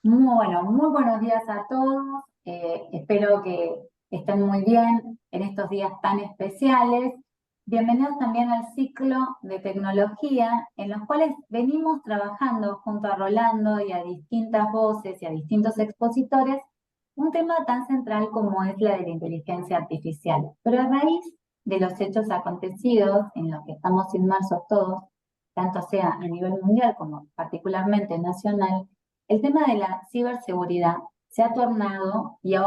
Muy buenos días a todos. Espero que estén muy bien en estos días tan especiales. Bienvenidos también al ciclo de tecnología en los cuales venimos trabajando junto a Rolando y a distintas voces y a distintos expositores un tema tan central como es la de la inteligencia artificial. Pero a raíz de los hechos acontecidos en los que estamos inmersos todos, tanto sea a nivel mundial como particularmente nacional, el tema de la ciberseguridad se ha tornado y ha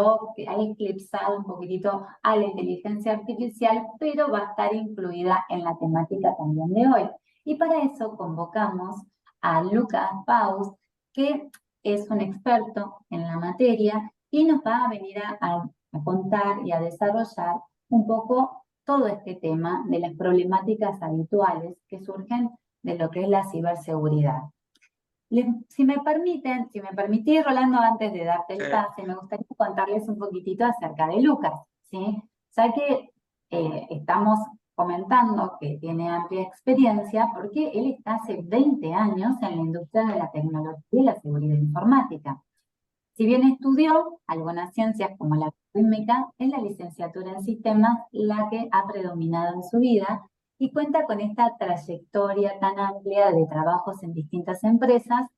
eclipsado un poquitito a la inteligencia artificial, pero va a estar incluida en la temática también de hoy. Y para eso convocamos a Lucas Paus, que es un experto en la materia y nos va a venir a contar y a desarrollar un poco todo este tema de las problemáticas habituales que surgen de lo que es la ciberseguridad. Si me permitís, Rolando, antes de darte Sí. el pase, me gustaría contarles un poquitito acerca de Lucas, ¿sí? Ya que estamos comentando que tiene amplia experiencia porque él está hace 20 años en la industria de la tecnología y la seguridad informática. Si bien estudió algunas ciencias como la química, es la licenciatura en sistemas la que ha predominado en su vida y cuenta con esta trayectoria tan amplia de trabajos en distintas empresas,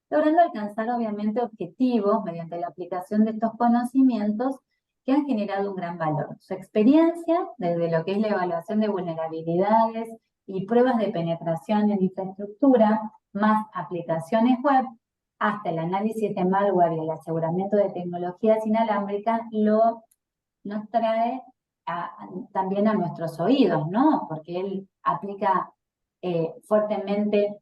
logrando alcanzar obviamente objetivos mediante la aplicación de estos conocimientos que han generado un gran valor. Su experiencia, desde lo que es la evaluación de vulnerabilidades y pruebas de penetración en infraestructura, más aplicaciones web, hasta el análisis de malware y el aseguramiento de tecnologías inalámbricas, nos trae también a nuestros oídos, ¿no? Porque él aplica fuertemente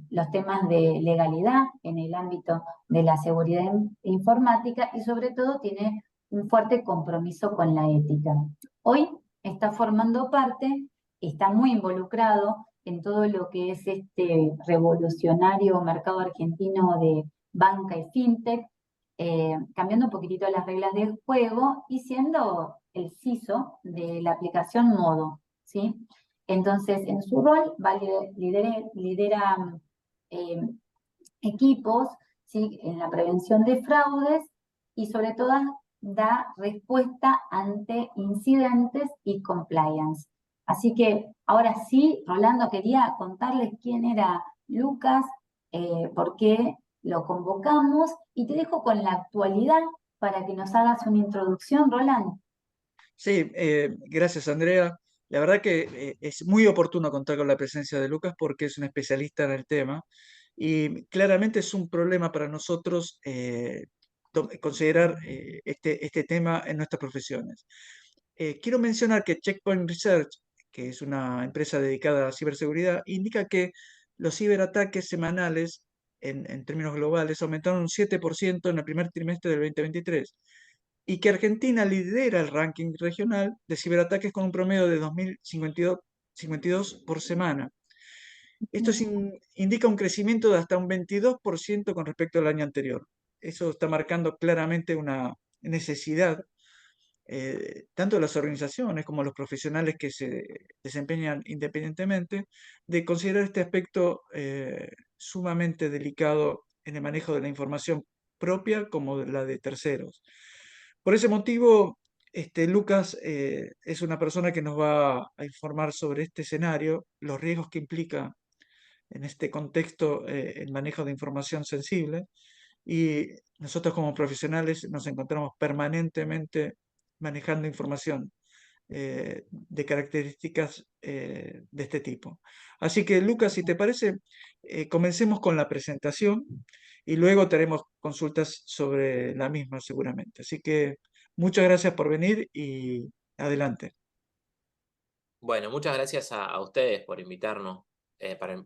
los temas de legalidad en el ámbito de la seguridad informática y sobre todo tiene un fuerte compromiso con la ética. Hoy está formando parte, está muy involucrado en todo lo que es este revolucionario mercado argentino de banca y fintech, cambiando un poquitito las reglas del juego y siendo el CISO de la aplicación Modo, ¿sí? Entonces, en su rol lidera eh, equipos, ¿sí?, en la prevención de fraudes y sobre todo da respuesta ante incidentes y compliance. Así que ahora sí, Rolando, quería contarles quién era Lucas, por qué lo convocamos y te dejo con la actualidad para que nos hagas una introducción, Rolando. Sí, gracias Andrea. La verdad que es muy oportuno contar con la presencia de Lucas porque es un especialista en el tema y claramente es un problema para nosotros considerar este tema en nuestras profesiones. Quiero mencionar que Checkpoint Research, que es una empresa dedicada a ciberseguridad, indica que los ciberataques semanales en términos globales aumentaron un 7% en el primer trimestre del 2023 y que Argentina lidera el ranking regional de ciberataques con un promedio de 2.052 por semana. Esto indica un crecimiento de hasta un 22% con respecto al año anterior. Eso está marcando claramente una necesidad, tanto de las organizaciones como los profesionales que se desempeñan independientemente, de considerar este aspecto sumamente delicado en el manejo de la información propia como de la de terceros. Por ese motivo, Lucas es una persona que nos va a informar sobre este escenario, los riesgos que implica en este contexto el manejo de información sensible y nosotros como profesionales nos encontramos permanentemente manejando información de características de este tipo. Así que Lucas, si te parece, comencemos con la presentación y luego tenemos consultas sobre la misma seguramente. Así que muchas gracias por venir y adelante. Bueno, muchas gracias a ustedes por invitarnos,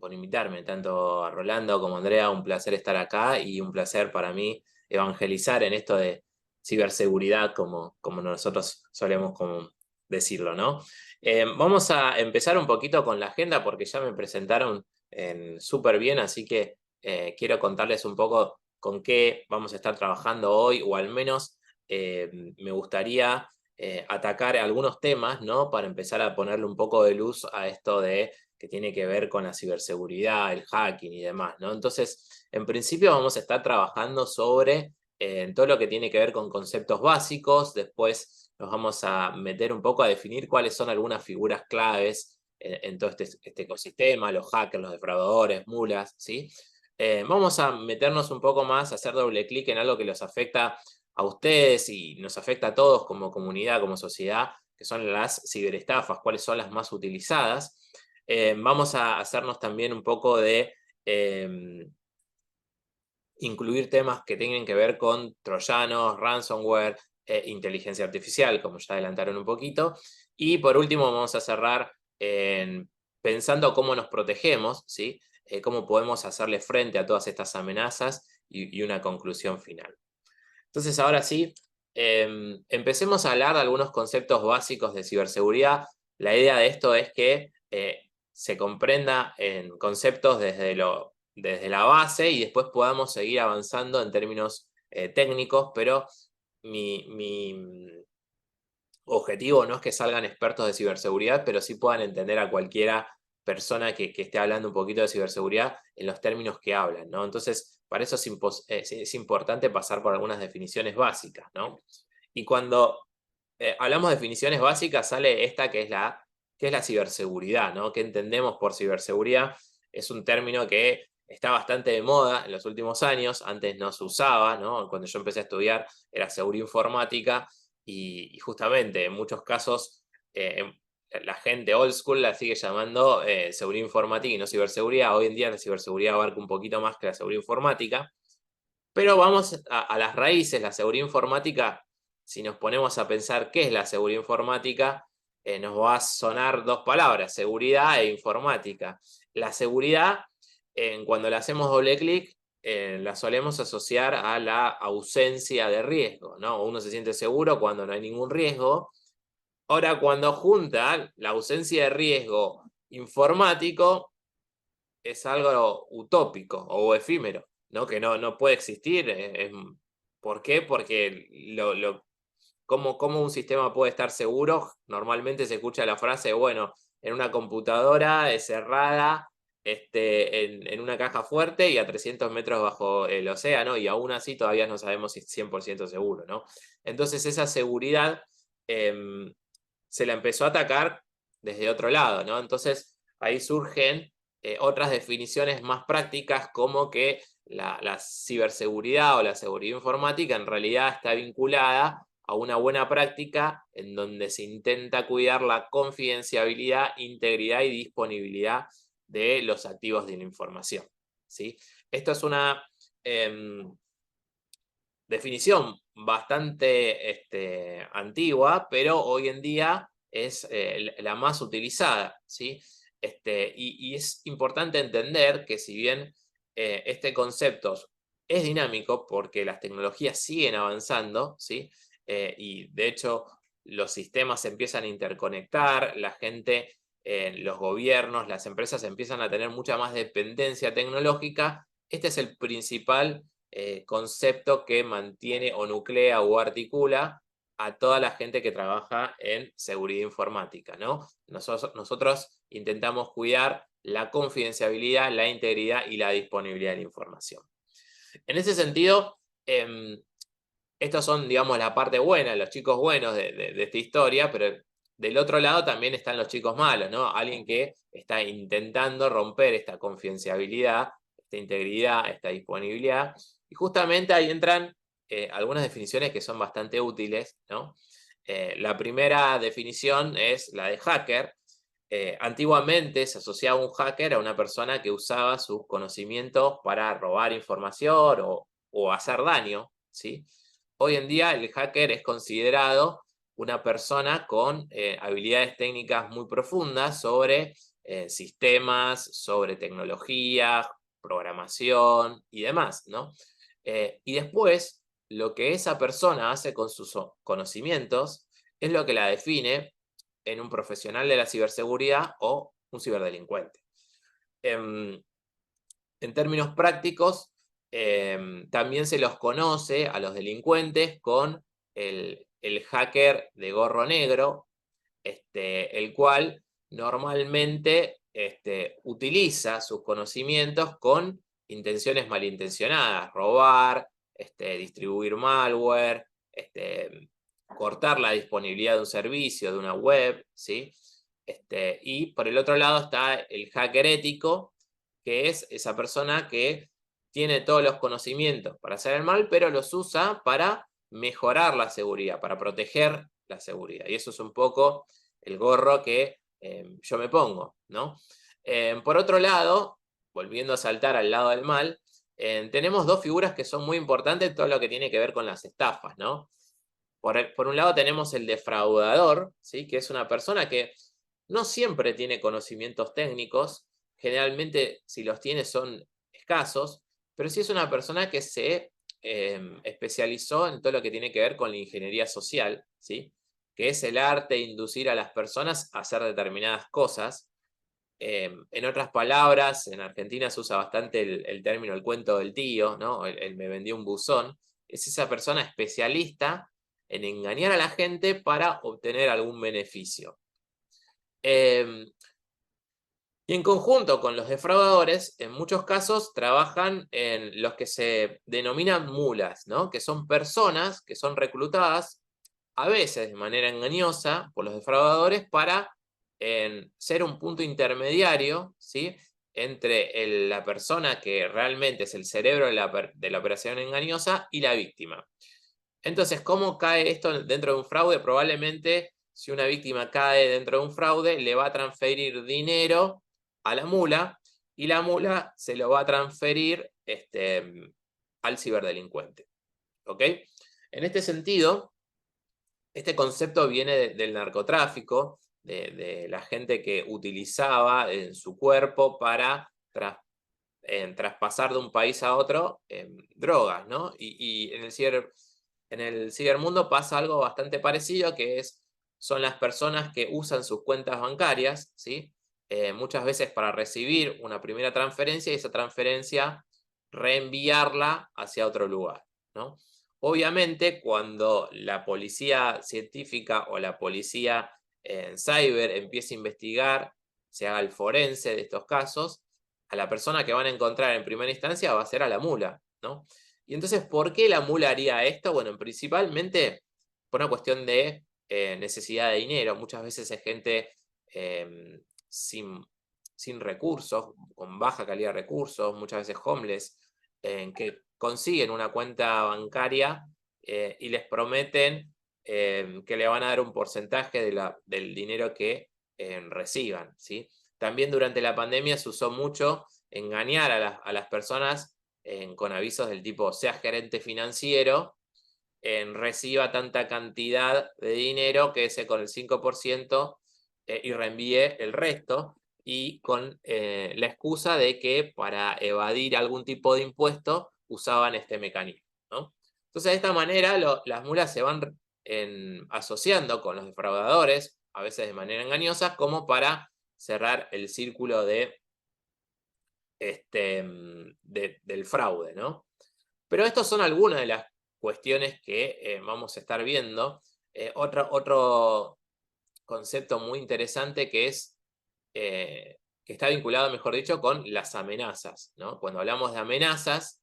por invitarme, tanto a Rolando como a Andrea, un placer estar acá y un placer para mí evangelizar en esto de ciberseguridad, como nosotros solemos como decirlo, ¿no? Vamos a empezar un poquito con la agenda porque ya me presentaron súper bien, así que quiero contarles un poco con qué vamos a estar trabajando hoy, o al menos me gustaría atacar algunos temas, ¿no? Para empezar a ponerle un poco de luz a esto de que tiene que ver con la ciberseguridad, el hacking y demás, ¿no? Entonces, en principio vamos a estar trabajando sobre todo lo que tiene que ver con conceptos básicos, después nos vamos a meter un poco a definir cuáles son algunas figuras claves en todo este ecosistema, los hackers, los defraudadores, mulas, ¿sí? Vamos a meternos un poco más, a hacer doble clic en algo que los afecta a ustedes y nos afecta a todos como comunidad, como sociedad, que son las ciberestafas, cuáles son las más utilizadas. Vamos a hacernos también un poco de incluir temas que tengan que ver con troyanos, ransomware, inteligencia artificial, como ya adelantaron un poquito. Y por último vamos a cerrar pensando cómo nos protegemos, ¿sí? Cómo podemos hacerle frente a todas estas amenazas y una conclusión final. Entonces ahora sí, empecemos a hablar de algunos conceptos básicos de ciberseguridad. La idea de esto es que se comprenda en conceptos desde la base y después podamos seguir avanzando en términos técnicos, pero mi objetivo no es que salgan expertos de ciberseguridad, pero sí puedan entender a cualquiera persona que esté hablando un poquito de ciberseguridad en los términos que hablan, ¿no? Entonces, para eso es importante pasar por algunas definiciones básicas, ¿no? Y cuando hablamos de definiciones básicas, sale esta que es la ciberseguridad, ¿no? ¿Qué entendemos por ciberseguridad? Es un término que está bastante de moda en los últimos años, antes no se usaba, ¿no? Cuando yo empecé a estudiar era seguridad informática y justamente en muchos casos la gente old school la sigue llamando seguridad informática y no ciberseguridad. Hoy en día la ciberseguridad abarca un poquito más que la seguridad informática, pero vamos a las raíces. La seguridad informática, si nos ponemos a pensar qué es la seguridad informática, nos va a sonar dos palabras, seguridad e informática. La seguridad, cuando le hacemos doble clic, la solemos asociar a la ausencia de riesgo, ¿no? Uno se siente seguro cuando no hay ningún riesgo. Ahora, cuando junta la ausencia de riesgo informático, es algo utópico o efímero, ¿no? Que no puede existir. ¿Por qué? Porque ¿cómo un sistema puede estar seguro? Normalmente se escucha la frase, bueno, en una computadora cerrada, en una caja fuerte y a 300 metros bajo el océano, y aún así todavía no sabemos si es 100% seguro, ¿no? Entonces esa seguridad se la empezó a atacar desde otro lado, ¿no? Entonces ahí surgen otras definiciones más prácticas, como que la ciberseguridad o la seguridad informática en realidad está vinculada a una buena práctica en donde se intenta cuidar la confidencialidad, integridad y disponibilidad de los activos de la información, ¿sí? Esto es una definición bastante antigua, pero hoy en día es la más utilizada, ¿sí? Y es importante entender que si bien este concepto es dinámico porque las tecnologías siguen avanzando, ¿sí? Y de hecho los sistemas se empiezan a interconectar, la gente, los gobiernos, las empresas empiezan a tener mucha más dependencia tecnológica. Este es el principal concepto que mantiene o nuclea o articula a toda la gente que trabaja en seguridad informática, ¿no? Nosotros intentamos cuidar la confidencialidad, la integridad y la disponibilidad de la información. En ese sentido, estos son, digamos, la parte buena, los chicos buenos de esta historia, pero del otro lado también están los chicos malos, ¿no? Alguien que está intentando romper esta confidencialidad, esta integridad, esta disponibilidad, y justamente ahí entran algunas definiciones que son bastante útiles, ¿no? La primera definición es la de hacker. Antiguamente se asociaba un hacker a una persona que usaba sus conocimientos para robar información o hacer daño, ¿sí? Hoy en día el hacker es considerado una persona con habilidades técnicas muy profundas sobre sistemas, sobre tecnología, programación y demás, ¿no? Y después, lo que esa persona hace con sus conocimientos es lo que la define en un profesional de la ciberseguridad o un ciberdelincuente. En términos prácticos, también se los conoce a los delincuentes con el hacker de gorro negro, el cual normalmente utiliza sus conocimientos con intenciones malintencionadas, robar, distribuir malware, cortar la disponibilidad de un servicio, de una web, ¿sí? Y por el otro lado está el hacker ético, que es esa persona que tiene todos los conocimientos para hacer el mal, pero los usa para mejorar la seguridad, para proteger la seguridad. Y eso es un poco el gorro que yo me pongo, ¿no? Por otro lado, volviendo a saltar al lado del mal, tenemos dos figuras que son muy importantes en todo lo que tiene que ver con las estafas, ¿no? Por un lado tenemos el defraudador, ¿sí? Que es una persona que no siempre tiene conocimientos técnicos, generalmente si los tiene son escasos, pero sí es una persona que se especializó en todo lo que tiene que ver con la ingeniería social, ¿sí? Que es el arte de inducir a las personas a hacer determinadas cosas. En otras palabras, en Argentina se usa bastante el término el cuento del tío, ¿no? El me vendió un buzón. Es esa persona especialista en engañar a la gente para obtener algún beneficio. Y en conjunto con los defraudadores, en muchos casos trabajan en los que se denominan mulas, ¿no? Que son personas que son reclutadas, a veces de manera engañosa, por los defraudadores para ser un punto intermediario, ¿sí? Entre la persona que realmente es el cerebro de la operación engañosa y la víctima. Entonces, ¿cómo cae esto dentro de un fraude? Probablemente, si una víctima cae dentro de un fraude, le va a transferir dinero a la mula y la mula se lo va a transferir al ciberdelincuente. ¿Ok? En este sentido, este concepto viene del narcotráfico, de la gente que utilizaba en su cuerpo para traspasar de un país a otro drogas, ¿no? Y en el cibermundo pasa algo bastante parecido, que son las personas que usan sus cuentas bancarias, ¿sí? Muchas veces para recibir una primera transferencia y esa transferencia reenviarla hacia otro lugar, ¿no? Obviamente, cuando la policía científica o la policía en cyber empiece a investigar, se haga el forense de estos casos, a la persona que van a encontrar en primera instancia va a ser a la mula, ¿no? Y entonces, ¿por qué la mula haría esto? Bueno, principalmente por una cuestión de necesidad de dinero. Muchas veces es gente sin recursos, con baja calidad de recursos, muchas veces homeless, que consiguen una cuenta bancaria y les prometen que le van a dar un porcentaje del dinero que reciban, ¿sí? También durante la pandemia se usó mucho engañar a las personas con avisos del tipo, sea gerente financiero, reciba tanta cantidad de dinero que ese con el 5% y reenvíe el resto, y con la excusa de que para evadir algún tipo de impuesto usaban este mecanismo, ¿no? Entonces, de esta manera las mulas se van asociando con los defraudadores, a veces de manera engañosa, como para cerrar el círculo del fraude, ¿no? Pero estas son algunas de las cuestiones que vamos a estar viendo. Otro concepto muy interesante que está vinculado, mejor dicho, con las amenazas, ¿no? Cuando hablamos de amenazas,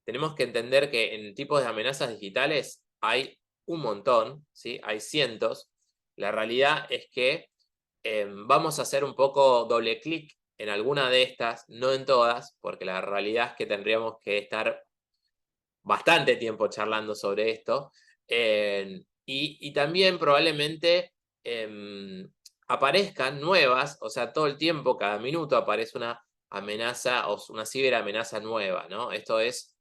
tenemos que entender que en tipos de amenazas digitales hay un montón, ¿sí? Hay cientos. La realidad es que vamos a hacer un poco doble clic en alguna de estas, no en todas, porque la realidad es que tendríamos que estar bastante tiempo charlando sobre esto, y también probablemente aparezcan nuevas, o sea, todo el tiempo, cada minuto aparece una amenaza o una ciberamenaza nueva, ¿no? Esto es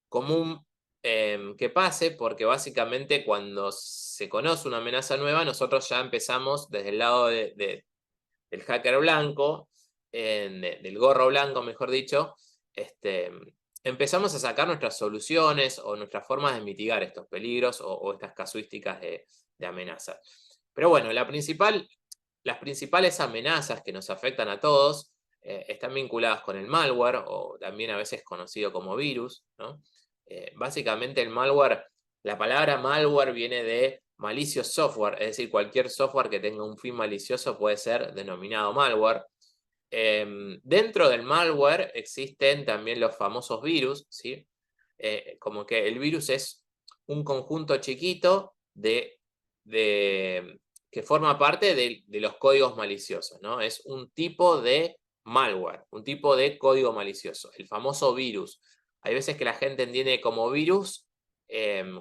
común que pase porque básicamente cuando se conoce una amenaza nueva, nosotros ya empezamos desde el lado del hacker blanco, del gorro blanco, mejor dicho, empezamos a sacar nuestras soluciones o nuestras formas de mitigar estos peligros o estas casuísticas de amenazas. Pero bueno, las principales amenazas que nos afectan a todos están vinculadas con el malware, o también a veces conocido como virus, ¿no? Básicamente el malware, la palabra malware viene de malicious software, es decir, cualquier software que tenga un fin malicioso puede ser denominado malware. Dentro del malware existen también los famosos virus, ¿sí? Como que el virus es un conjunto chiquito que forma parte de los códigos maliciosos, ¿no? Es un tipo de malware, un tipo de código malicioso, el famoso virus. Hay veces que la gente entiende como virus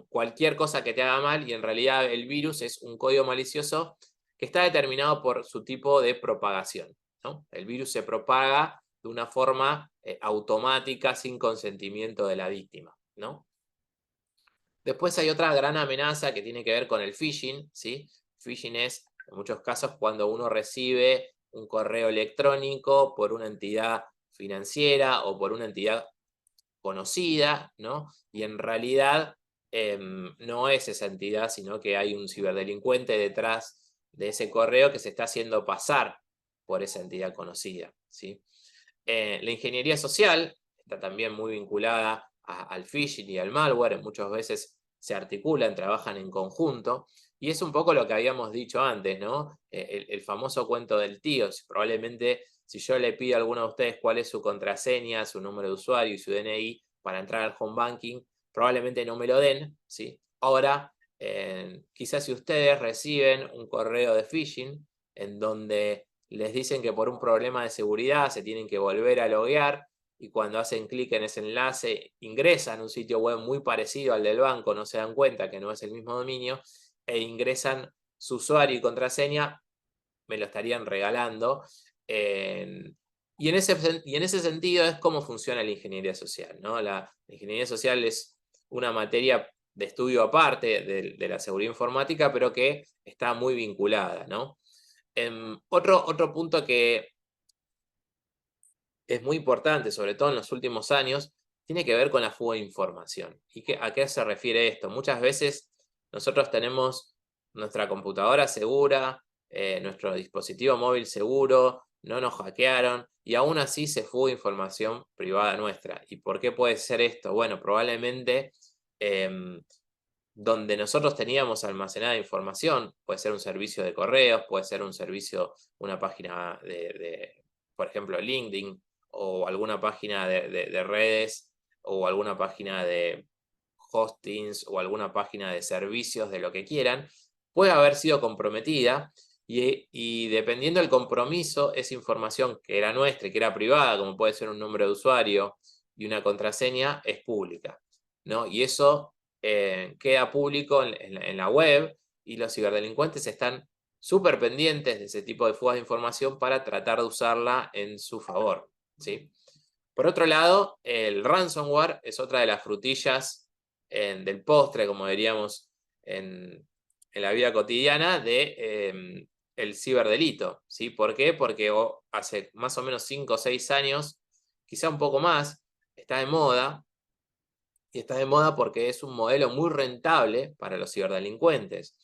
cualquier cosa que te haga mal, y en realidad el virus es un código malicioso que está determinado por su tipo de propagación, ¿no? El virus se propaga de una forma automática, sin consentimiento de la víctima, ¿no? Después hay otra gran amenaza que tiene que ver con el phishing, ¿sí? Phishing es, en muchos casos, cuando uno recibe un correo electrónico por una entidad financiera o por una entidad conocida, ¿no? Y en realidad no es esa entidad, sino que hay un ciberdelincuente detrás de ese correo que se está haciendo pasar por esa entidad conocida, ¿sí? La ingeniería social está también muy vinculada al phishing y al malware. Muchas veces se articulan, trabajan en conjunto, y es un poco lo que habíamos dicho antes, ¿no? El famoso cuento del tío. Probablemente, si yo le pido a alguno de ustedes cuál es su contraseña, su número de usuario y su DNI para entrar al home banking, probablemente no me lo den, ¿sí? Ahora, quizás si ustedes reciben un correo de phishing en donde les dicen que por un problema de seguridad se tienen que volver a loguear, y cuando hacen clic en ese enlace ingresan a un sitio web muy parecido al del banco, no se dan cuenta que no es el mismo dominio, e ingresan su usuario y contraseña, me lo estarían regalando. Y en ese sentido es cómo funciona la ingeniería social, ¿no? La ingeniería social es una materia de estudio aparte de la seguridad informática, pero que está muy vinculada, ¿no? Otro punto que es muy importante, sobre todo en los últimos años, tiene que ver con la fuga de información. ¿Y a qué se refiere esto? Muchas veces nosotros tenemos nuestra computadora segura, nuestro dispositivo móvil seguro, no nos hackearon, y aún así se fuga información privada nuestra. ¿Y por qué puede ser esto? Bueno, probablemente donde nosotros teníamos almacenada información, puede ser un servicio de correos, puede ser un servicio, una página por ejemplo, LinkedIn, o alguna página de redes, o alguna página de hostings, o alguna página de servicios, de lo que quieran, puede haber sido comprometida, y dependiendo del compromiso, esa información que era nuestra y que era privada, como puede ser un nombre de usuario y una contraseña, es pública, ¿no? Y eso queda público en la web, y los ciberdelincuentes están súper pendientes de ese tipo de fugas de información para tratar de usarla en su favor, ¿sí? Por otro lado, el ransomware es otra de las frutillas del postre, como diríamos en la vida cotidiana, el ciberdelito, ¿sí? ¿Por qué? Porque hace más o menos 5 o 6 años, quizá un poco más, está de moda. Y está de moda porque es un modelo muy rentable para los ciberdelincuentes.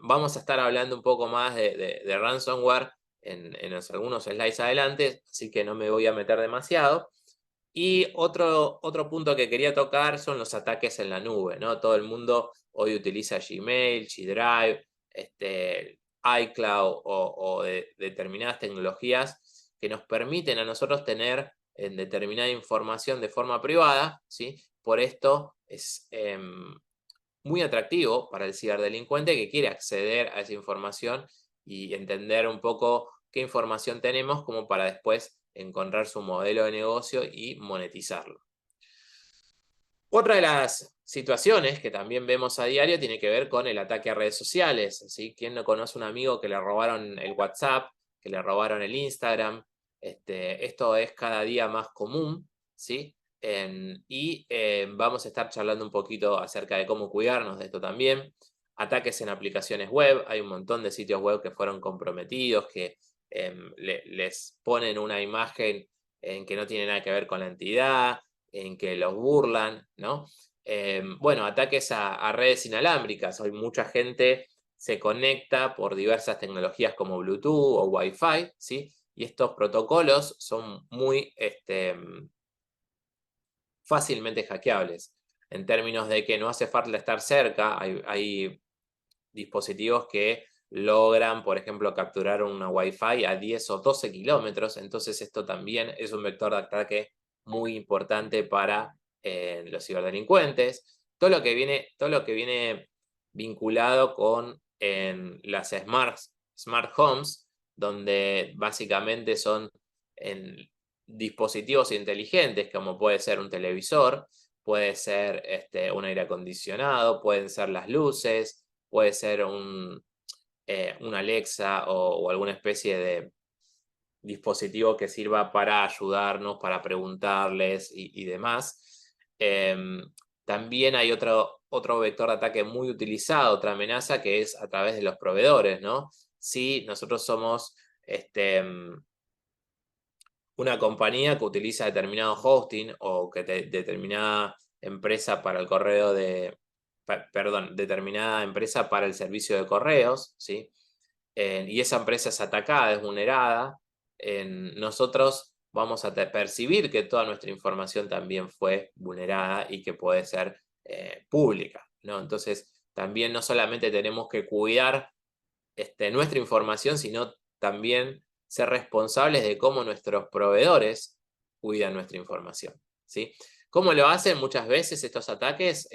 Vamos a estar hablando un poco más de ransomware en algunos slides adelante, así que no me voy a meter demasiado. Y otro punto que quería tocar son los ataques en la nube, ¿no? Todo el mundo hoy utiliza Gmail, G Drive, iCloud o determinadas tecnologías que nos permiten a nosotros tener determinada información de forma privada, ¿sí? Por esto es muy atractivo para el ciberdelincuente que quiere acceder a esa información y entender un poco qué información tenemos, como para después encontrar su modelo de negocio y monetizarlo. Otra de las situaciones que también vemos a diario tiene que ver con el ataque a redes sociales, ¿sí? ¿Quién no conoce un amigo que le robaron el WhatsApp, que le robaron el Instagram? Esto es cada día más común, ¿sí? Vamos a estar charlando un poquito acerca de cómo cuidarnos de esto también. Ataques en aplicaciones web, hay un montón de sitios web que fueron comprometidos, que les ponen una imagen en que no tiene nada que ver con la entidad, en que los burlan, ¿no? Bueno, ataques a redes inalámbricas. Hoy mucha gente se conecta por diversas tecnologías como Bluetooth o Wi-Fi, ¿sí? Y estos protocolos son muy fácilmente hackeables, en términos de que no hace falta estar cerca. Hay dispositivos que logran, por ejemplo, capturar una Wi-Fi a 10 o 12 kilómetros. Entonces esto también es un vector de ataque muy importante para los ciberdelincuentes. Todo lo que viene vinculado con las smart homes, donde básicamente son dispositivos inteligentes, como puede ser un televisor, puede ser un aire acondicionado, pueden ser las luces, puede ser un Alexa o alguna especie de dispositivo que sirva para ayudarnos, para preguntarles y demás. También hay otro vector de ataque muy utilizado, otra amenaza, que es a través de los proveedores, ¿no? Si nosotros somos una compañía que utiliza determinado hosting o que determinada empresa para el correo determinada empresa para el servicio de correos, ¿sí? Y esa empresa es atacada, es vulnerada, nosotros vamos a percibir que toda nuestra información también fue vulnerada y que puede ser pública, ¿no? Entonces, también no solamente tenemos que cuidar nuestra información, sino también ser responsables de cómo nuestros proveedores cuidan nuestra información, ¿sí? ¿Cómo lo hacen muchas veces estos ataques?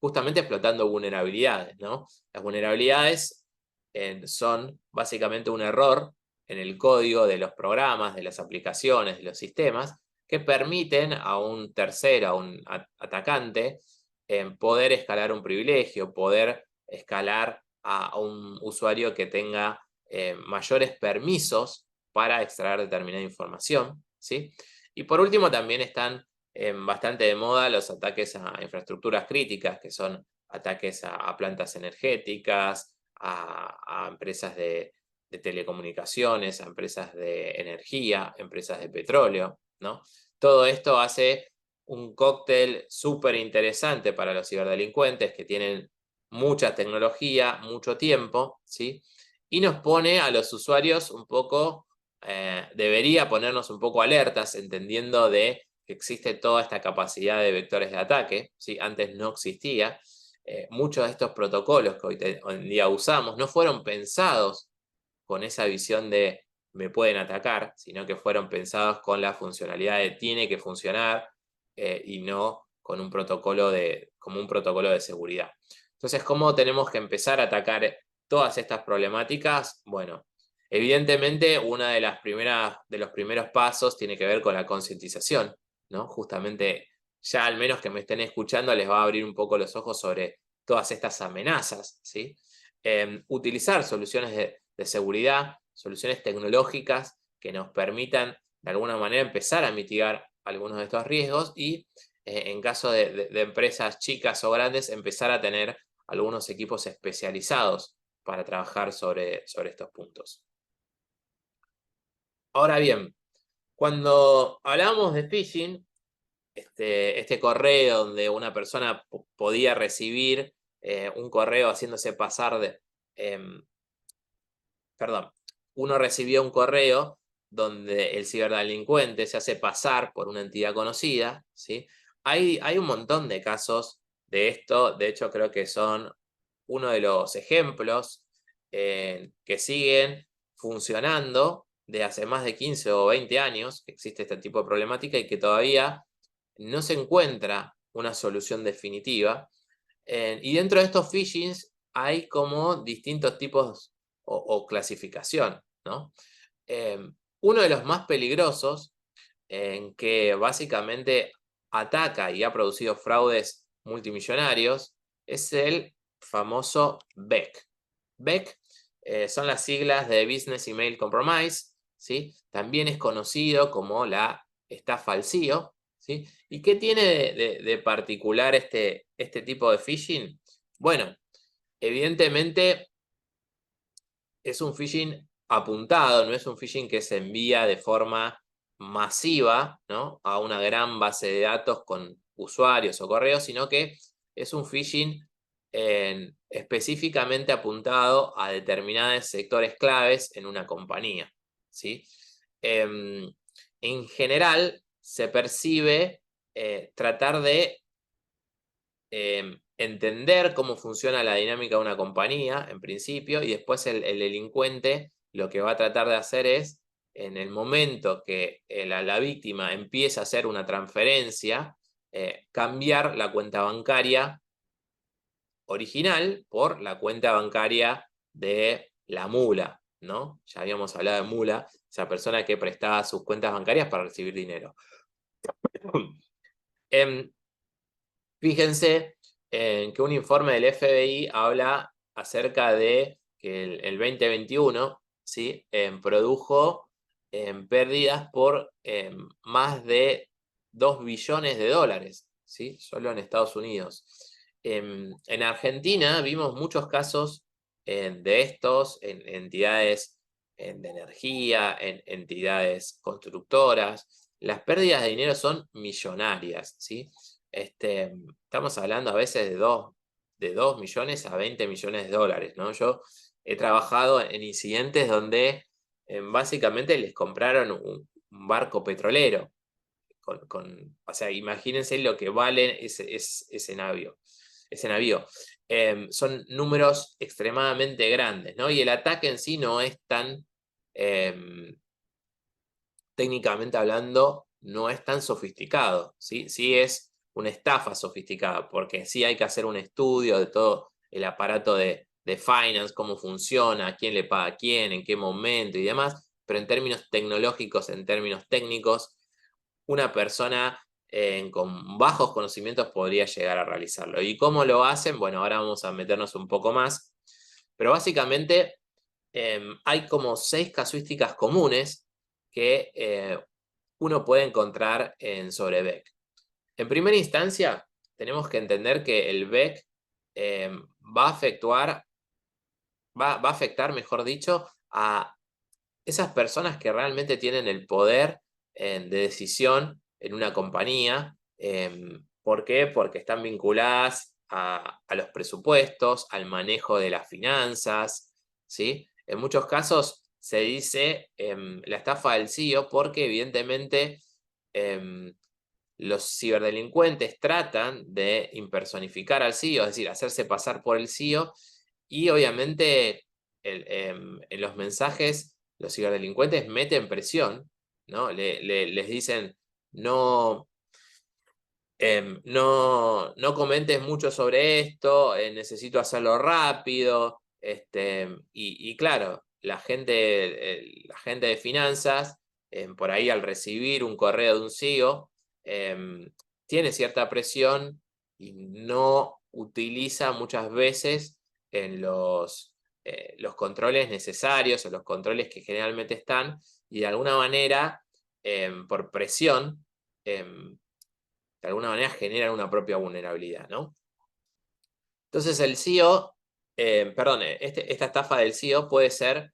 Justamente explotando vulnerabilidades, ¿no? Las vulnerabilidades son básicamente un error en el código de los programas, de las aplicaciones, de los sistemas, que permiten a un tercero, a un atacante, poder escalar un privilegio, poder escalar a un usuario que tenga mayores permisos para extraer determinada información, ¿sí? Y por último también están bastante de moda los ataques a infraestructuras críticas, que son ataques a plantas energéticas, a empresas de telecomunicaciones, a empresas de energía, empresas de petróleo, ¿no? Todo esto hace un cóctel súper interesante para los ciberdelincuentes que tienen mucha tecnología, mucho tiempo, ¿sí? Y nos pone a los usuarios un poco, debería ponernos un poco alertas, entendiendo de que existe toda esta capacidad de vectores de ataque, ¿sí? Antes no existía. Muchos de estos protocolos que hoy en día usamos no fueron pensados con esa visión de me pueden atacar, sino que fueron pensados con la funcionalidad de tiene que funcionar y no con como un protocolo de seguridad. Entonces, ¿cómo tenemos que empezar a atacar todas estas problemáticas? Bueno, evidentemente una de los primeros pasos tiene que ver con la concientización, ¿no? Justamente ya al menos que me estén escuchando les va a abrir un poco los ojos sobre todas estas amenazas, ¿sí? Utilizar soluciones de seguridad, soluciones tecnológicas que nos permitan de alguna manera empezar a mitigar algunos de estos riesgos y en caso de empresas chicas o grandes empezar a tener algunos equipos especializados para trabajar sobre estos puntos. Ahora bien, cuando hablamos de phishing, este correo donde una persona podía recibir un correo haciéndose pasar uno recibió un correo donde el ciberdelincuente se hace pasar por una entidad conocida, ¿sí? Hay un montón de casos de esto, de hecho creo que son uno de los ejemplos que siguen funcionando de hace más de 15 o 20 años que existe este tipo de problemática y que todavía no se encuentra una solución definitiva. Y dentro de estos phishings hay como distintos tipos o clasificación, ¿no? Uno de los más peligrosos, en que básicamente ataca y ha producido fraudes multimillonarios, es el famoso BEC. BEC son las siglas de Business Email Compromise, ¿sí? También es conocido como la estafa al CEO, ¿sí? ¿Y qué tiene de particular este tipo de phishing? Bueno, evidentemente es un phishing apuntado, no es un phishing que se envía de forma masiva, ¿no? A una gran base de datos con usuarios o correos, sino que es un phishing específicamente apuntado a determinados sectores claves en una compañía, ¿sí? En general, se percibe tratar de entender cómo funciona la dinámica de una compañía, en principio, y después el delincuente lo que va a tratar de hacer es, en el momento que la víctima empieza a hacer una transferencia, cambiar la cuenta bancaria original por la cuenta bancaria de la mula, ¿no? Ya habíamos hablado de mula, esa persona que prestaba sus cuentas bancarias para recibir dinero. Fíjense que un informe del FBI habla acerca de que el 2021, ¿sí? Produjo pérdidas por más de 2 billones de dólares, ¿sí? Solo en Estados Unidos. En Argentina vimos muchos casos de estos en entidades de energía, en entidades constructoras. Las pérdidas de dinero son millonarias, ¿sí? Estamos hablando a veces de 2 millones a 20 millones de dólares, ¿no? Yo he trabajado en incidentes donde básicamente les compraron un barco petrolero. O sea, imagínense lo que vale ese navío. Son números extremadamente grandes, ¿no? Y el ataque en sí no es tan, técnicamente hablando, no es tan sofisticado, ¿sí? Sí es una estafa sofisticada, porque sí hay que hacer un estudio de todo el aparato de finance, cómo funciona, quién le paga a quién, en qué momento y demás, pero en términos tecnológicos, en términos técnicos, una persona con bajos conocimientos podría llegar a realizarlo. ¿Y cómo lo hacen? Bueno, ahora vamos a meternos un poco más, pero básicamente hay como 6 casuísticas comunes que uno puede encontrar sobre Beck. En primera instancia, tenemos que entender que el Beck va a afectar, mejor dicho, a esas personas que realmente tienen el poder de decisión en una compañía. ¿Por qué? Porque están vinculadas a los presupuestos, al manejo de las finanzas, ¿sí? En muchos casos se dice la estafa del CEO porque evidentemente los ciberdelincuentes tratan de impersonificar al CEO, es decir, hacerse pasar por el CEO, y obviamente en los mensajes los ciberdelincuentes meten presión, ¿no? Les dicen, no, no comentes mucho sobre esto, necesito hacerlo rápido, y claro, la gente de finanzas, por ahí al recibir un correo de un CEO, tiene cierta presión y no utiliza muchas veces en los controles necesarios o los controles que generalmente están, y de alguna manera, por presión, de alguna manera generan una propia vulnerabilidad, ¿no? Entonces el CEO, esta estafa del CEO puede ser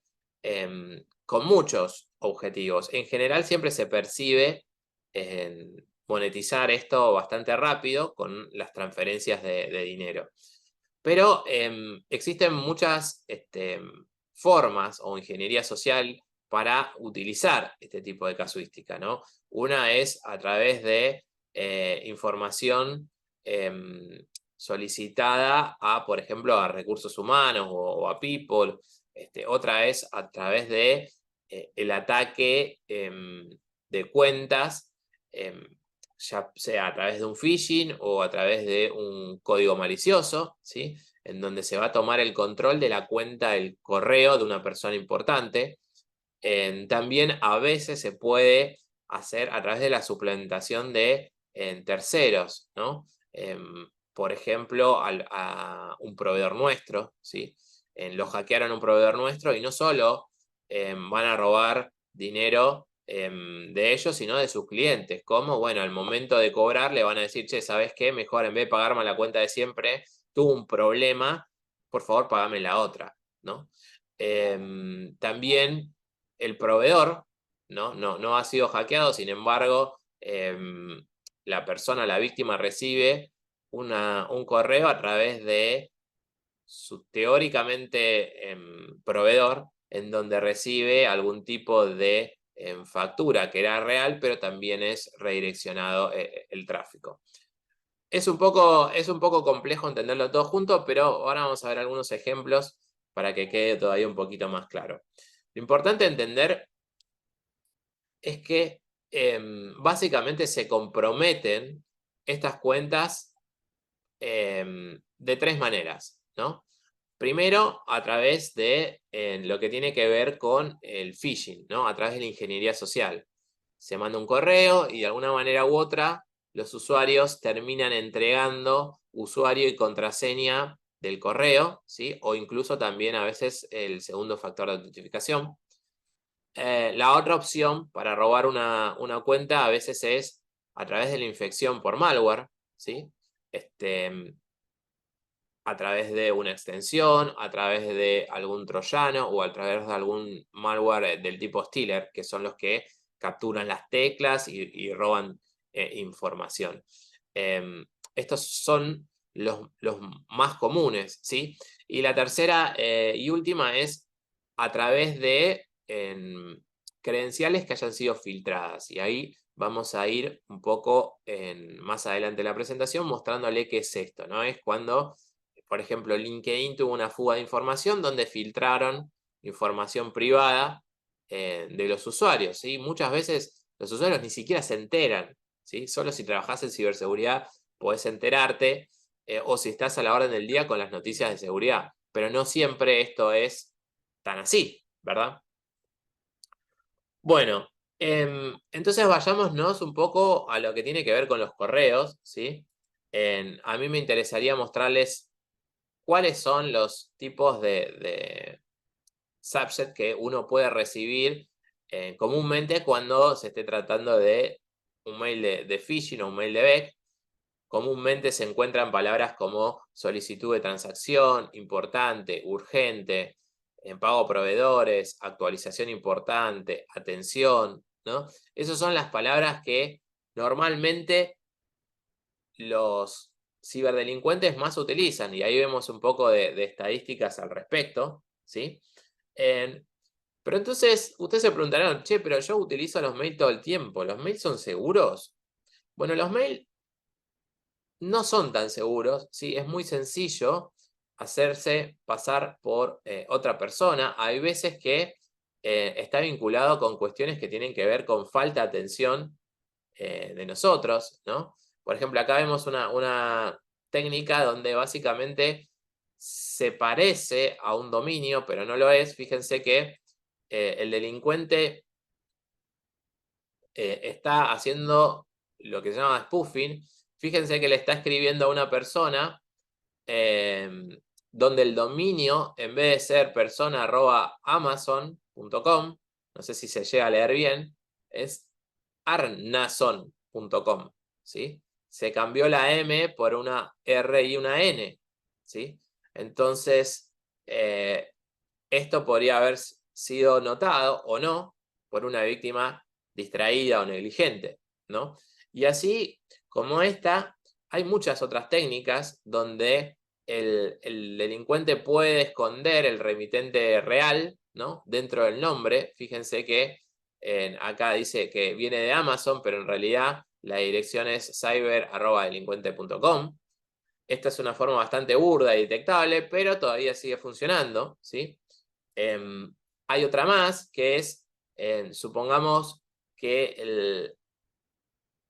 con muchos objetivos. En general siempre se percibe monetizar esto bastante rápido con las transferencias de dinero. Pero existen muchas formas o ingeniería social para utilizar este tipo de casuística, ¿no? Una es a través de información solicitada a, por ejemplo, a recursos humanos o a people. Otra es a través de el ataque de cuentas, ya sea a través de un phishing o a través de un código malicioso, ¿sí? En donde se va a tomar el control de la cuenta del correo de una persona importante. También a veces se puede hacer a través de la suplementación de terceros, ¿no? Por ejemplo, a un proveedor nuestro, ¿sí? Lo hackearon a un proveedor nuestro y no solo van a robar dinero de ellos, sino de sus clientes. Como, bueno, al momento de cobrar le van a decir, che, ¿sabes qué? Mejor en vez de pagarme la cuenta de siempre, tuve un problema, por favor, pagame la otra, ¿no? También el proveedor no ha sido hackeado, sin embargo, la persona, la víctima, recibe un correo a través de su teóricamente proveedor, en donde recibe algún tipo de factura que era real, pero también es redireccionado el tráfico. es un poco complejo entenderlo todo junto, pero ahora vamos a ver algunos ejemplos para que quede todavía un poquito más claro. Lo importante entender es que básicamente se comprometen estas cuentas de tres maneras, ¿no? Primero, a través de lo que tiene que ver con el phishing, ¿no? A través de la ingeniería social. Se manda un correo y de alguna manera u otra los usuarios terminan entregando usuario y contraseña del correo, ¿sí? O incluso también a veces el segundo factor de autentificación. La otra opción para robar una cuenta a veces es a través de la infección por malware, ¿sí? A través de una extensión, a través de algún troyano o a través de algún malware del tipo Stealer, que son los que capturan las teclas y roban información. Estos son los más comunes, ¿sí? Y la tercera y última es a través de credenciales que hayan sido filtradas. Y ahí vamos a ir un poco más adelante en la presentación mostrándole qué es esto, ¿no? Es cuando, por ejemplo, LinkedIn tuvo una fuga de información donde filtraron información privada de los usuarios, ¿sí? Muchas veces los usuarios ni siquiera se enteran, ¿sí? Solo si trabajás en ciberseguridad podés enterarte, o si estás a la orden del día con las noticias de seguridad. Pero no siempre esto es tan así, ¿verdad? Bueno, entonces vayámonos un poco a lo que tiene que ver con los correos, ¿sí? A mí me interesaría mostrarles cuáles son los tipos de subset que uno puede recibir comúnmente cuando se esté tratando de un mail de phishing o un mail de Beck. Comúnmente se encuentran palabras como solicitud de transacción, importante, urgente, en pago a proveedores, actualización importante, atención, ¿no? Esas son las palabras que normalmente los ciberdelincuentes más utilizan, y ahí vemos un poco de estadísticas al respecto, ¿sí? Pero entonces, ustedes se preguntarán, che, pero yo utilizo los mails todo el tiempo, ¿los mails son seguros? Bueno, los mails no son tan seguros, ¿sí? Es muy sencillo hacerse pasar por otra persona. Hay veces que está vinculado con cuestiones que tienen que ver con falta de atención de nosotros, ¿no? Por ejemplo, acá vemos una técnica donde básicamente se parece a un dominio, pero no lo es. Fíjense que el delincuente está haciendo lo que se llama spoofing. Fíjense que le está escribiendo a una persona donde el dominio, en vez de ser persona@amazon.com, no sé si se llega a leer bien, es arnason.com, ¿sí? Se cambió la M por una R y una N, ¿sí? Entonces, esto podría haber sido notado o no por una víctima distraída o negligente, ¿no? Y así como esta, hay muchas otras técnicas donde el delincuente puede esconder el remitente real, ¿no? Dentro del nombre. Fíjense que acá dice que viene de Amazon, pero en realidad la dirección es cyber@delincuente.com. Esta es una forma bastante burda y detectable, pero todavía sigue funcionando, ¿sí? Hay otra más que es, supongamos que el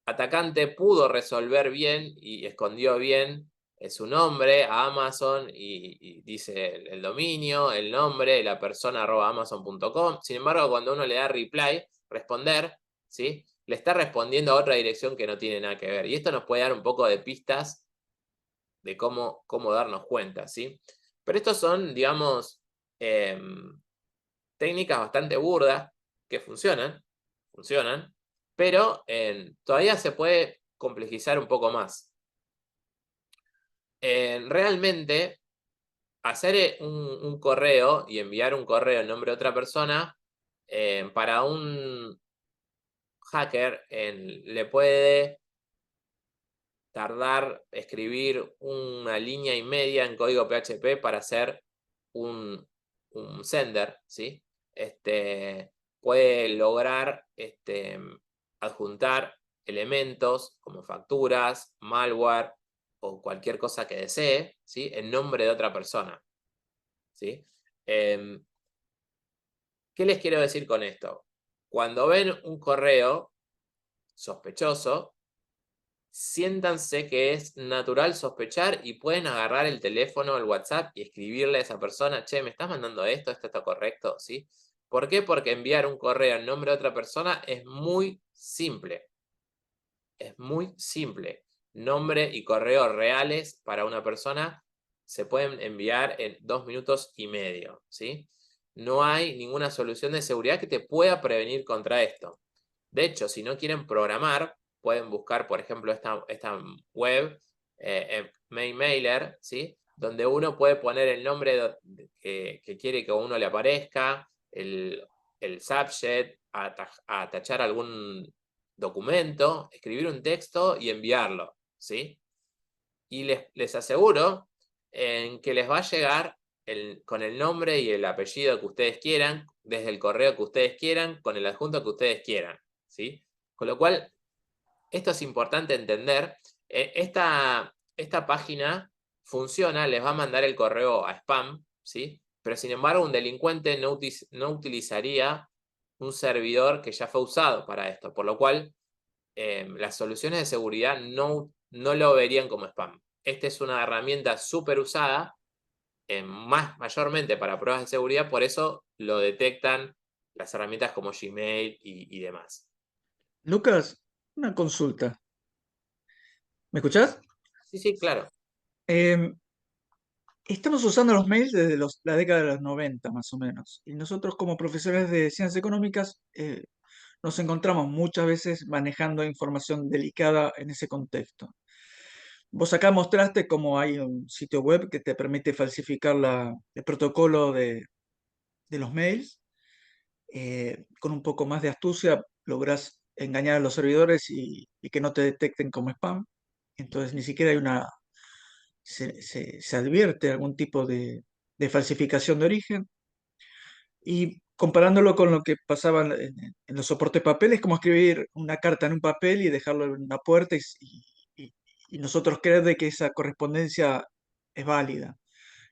atacante pudo resolver bien y escondió bien su nombre a Amazon y dice el dominio, el nombre, la persona @amazon.com. Sin embargo, cuando uno le da reply, responder, ¿sí? Le está respondiendo a otra dirección que no tiene nada que ver. Y esto nos puede dar un poco de pistas de cómo darnos cuenta, ¿sí? Pero estos son, digamos, técnicas bastante burdas que funcionan, pero todavía se puede complejizar un poco más. Realmente, hacer un correo y enviar un correo en nombre de otra persona, para un hacker le puede tardar escribir una línea y media en código PHP para hacer un sender, ¿sí? Puede lograr adjuntar elementos como facturas, malware, o cualquier cosa que desee, ¿sí? En nombre de otra persona, ¿sí? ¿Qué les quiero decir con esto? Cuando ven un correo sospechoso, siéntanse que es natural sospechar y pueden agarrar el teléfono, el WhatsApp y escribirle a esa persona, che, ¿me estás mandando esto? ¿Esto está correcto? ¿Sí? ¿Por qué? Porque enviar un correo en nombre de otra persona es muy simple. Es muy simple. Nombre y correo reales para una persona se pueden enviar en 2 minutos y medio, ¿sí? No hay ninguna solución de seguridad que te pueda prevenir contra esto. De hecho, si no quieren programar, pueden buscar, por ejemplo, esta web, Mailmailer, ¿sí? Donde uno puede poner el nombre que quiere que a uno le aparezca, el subject, atachar algún documento, escribir un texto y enviarlo, ¿sí? Y les aseguro que les va a llegar con el nombre y el apellido que ustedes quieran, desde el correo que ustedes quieran, con el adjunto que ustedes quieran, ¿sí? Con lo cual, esto es importante entender. Esta página funciona, les va a mandar el correo a spam, ¿sí? Pero sin embargo, un delincuente no utilizaría un servidor que ya fue usado para esto, por lo cual las soluciones de seguridad no lo verían como spam. Esta es una herramienta súper usada, mayormente para pruebas de seguridad, por eso lo detectan las herramientas como Gmail y demás. Lucas, una consulta. ¿Me escuchás? Sí, sí, claro. Em, Estamos usando los mails desde la década de los 90, más o menos. Y nosotros como profesores de ciencias económicas nos encontramos muchas veces manejando información delicada en ese contexto. Vos acá mostraste cómo hay un sitio web que te permite falsificar el protocolo de los mails. Con un poco más de astucia lográs engañar a los servidores y que no te detecten como spam. Entonces ni siquiera hay se advierte algún tipo de falsificación de origen. Y comparándolo con lo que pasaba en los soportes de papel, es como escribir una carta en un papel y dejarlo en una puerta y- y nosotros creer de que esa correspondencia es válida.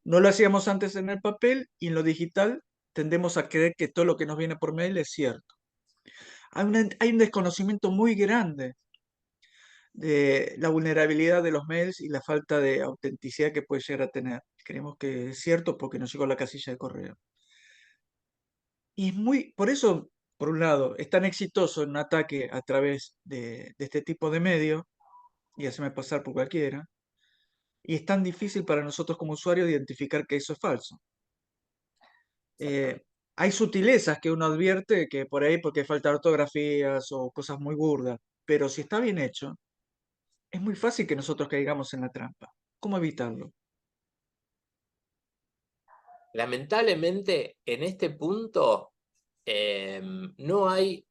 No lo hacíamos antes en el papel y en lo digital tendemos a creer que todo lo que nos viene por mail es cierto. Hay un desconocimiento muy grande de la vulnerabilidad de los mails y la falta de autenticidad que puede llegar a tener. Creemos que es cierto porque nos llegó a la casilla de correo. Y por eso, por un lado, es tan exitoso un ataque a través de este tipo de medio, y hacerme pasar por cualquiera, y es tan difícil para nosotros como usuarios identificar que eso es falso. Eh, Hay sutilezas que uno advierte que por ahí porque falta ortografías o cosas muy burdas, pero si está bien hecho, es muy fácil que nosotros caigamos en la trampa. ¿Cómo evitarlo? Lamentablemente, en este punto no hay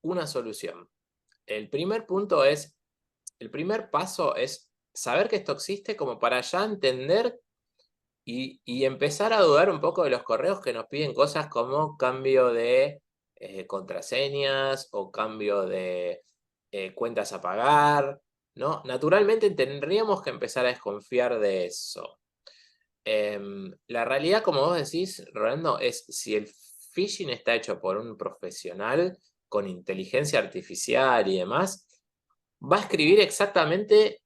una solución. El primer paso es saber que esto existe como para ya entender y empezar a dudar un poco de los correos que nos piden cosas como cambio de contraseñas o cambio de cuentas a pagar, ¿no? Naturalmente tendríamos que empezar a desconfiar de eso. La realidad, como vos decís, Rolando, es si el phishing está hecho por un profesional con inteligencia artificial y demás, va a escribir exactamente,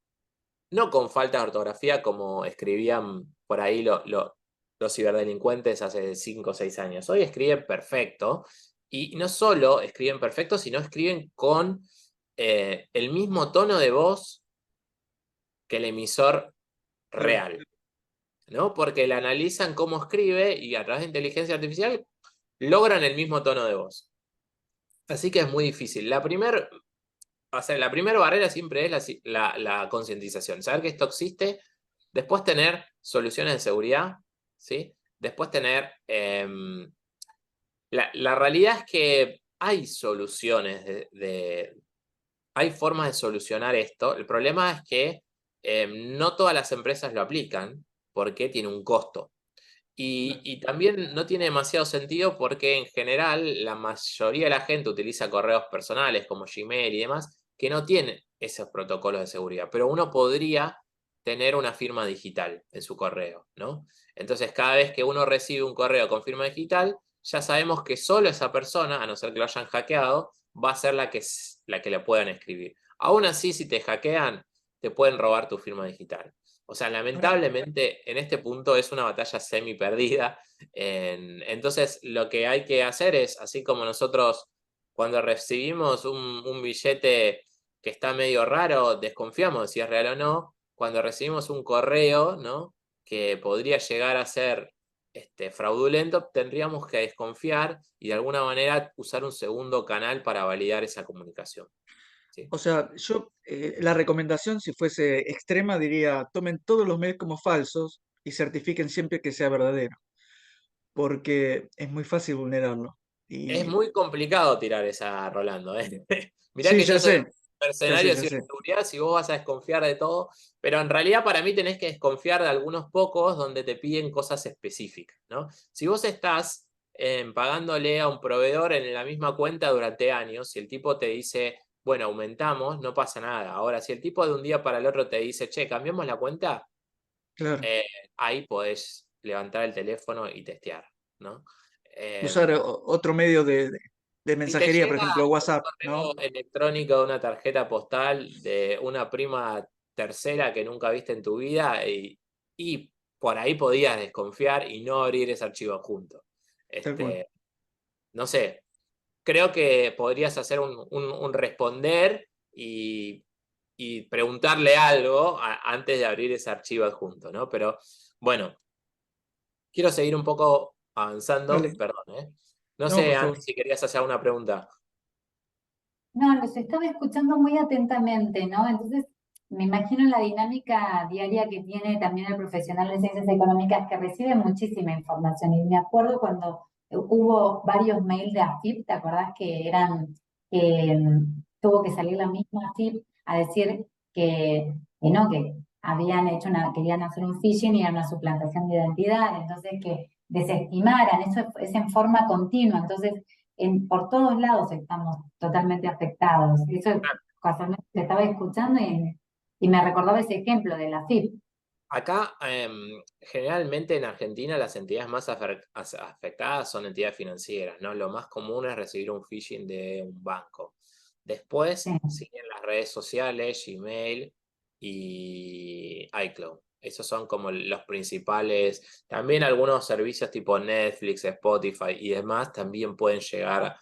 no con falta de ortografía como escribían por ahí los ciberdelincuentes hace 5 o 6 años. Hoy escriben perfecto, y no solo escriben perfecto, sino escriben con el mismo tono de voz que el emisor Claro. real, ¿no? Porque le analizan cómo escribe y a través de inteligencia artificial logran el mismo tono de voz. Así que es muy difícil. La primera barrera siempre es la concientización, saber que esto existe, después tener soluciones de seguridad, ¿sí? Después tener... la realidad es que hay soluciones hay formas de solucionar esto. El problema es que no todas las empresas lo aplican porque tiene un costo. Y también no tiene demasiado sentido porque en general la mayoría de la gente utiliza correos personales como Gmail y demás que no tienen esos protocolos de seguridad. Pero uno podría tener una firma digital en su correo, ¿no? Entonces, cada vez que uno recibe un correo con firma digital, ya sabemos que solo esa persona, a no ser que lo hayan hackeado, va a ser la que le puedan escribir. Aún así, si te hackean, te pueden robar tu firma digital. O sea, lamentablemente, en este punto es una batalla semi perdida. Entonces, lo que hay que hacer es, así como nosotros cuando recibimos un billete que está medio raro, desconfiamos de si es real o no. Cuando recibimos un correo, ¿no?, que podría llegar a ser fraudulento, tendríamos que desconfiar y de alguna manera usar un segundo canal para validar esa comunicación. ¿Sí? O sea, la recomendación, si fuese extrema, diría, tomen todos los mails como falsos y certifiquen siempre que sea verdadero, porque es muy fácil vulnerarlo. Es Y muy complicado tirar esa, Rolando, ¿eh? Mirá sí, que yo ya soy sé, un ya sé, mercenario de ya sé. ciberseguridad, si vos vas a desconfiar de todo, pero en realidad para mí tenés que desconfiar de algunos pocos donde te piden cosas específicas, ¿no? Si vos estás pagándole a un proveedor en la misma cuenta durante años, si el tipo te dice, bueno, aumentamos, no pasa nada. Ahora, si el tipo de un día para el otro te dice, che, cambiamos la cuenta, Claro. ahí podés levantar el teléfono y testear, ¿no? Usar otro medio de Si te mensajería, por llega ejemplo, un WhatsApp, ¿no? correo electrónico de una tarjeta postal de una prima tercera que nunca viste en tu vida y por ahí podías desconfiar y no abrir ese archivo adjunto. Tal cual. No sé, creo que podrías hacer un responder y preguntarle algo antes de abrir ese archivo adjunto, ¿no? Pero bueno, quiero seguir un poco avanzando, Dale. perdón, ¿eh? No No, sé, por Andy, favor. si querías hacer una pregunta. No, los estaba escuchando muy atentamente, ¿no? Entonces, me imagino la dinámica diaria que tiene también el profesional de ciencias económicas que recibe muchísima información. Y me acuerdo cuando hubo varios mails de AFIP, ¿te acordás que eran, que tuvo que salir la misma AFIP a decir que no, que habían hecho querían hacer un phishing y era una suplantación de identidad, entonces que desestimaran, eso es en forma continua. Entonces, por todos lados estamos totalmente afectados. Eso casualmente te estaba escuchando y me recordaba ese ejemplo de la FIP. Acá, generalmente en Argentina, las entidades más afectadas son entidades financieras, ¿no? Lo más común es recibir un phishing de un banco. Después Sí. siguen las redes sociales, Gmail y iCloud. Esos son como los principales. También algunos servicios tipo Netflix, Spotify y demás también pueden llegar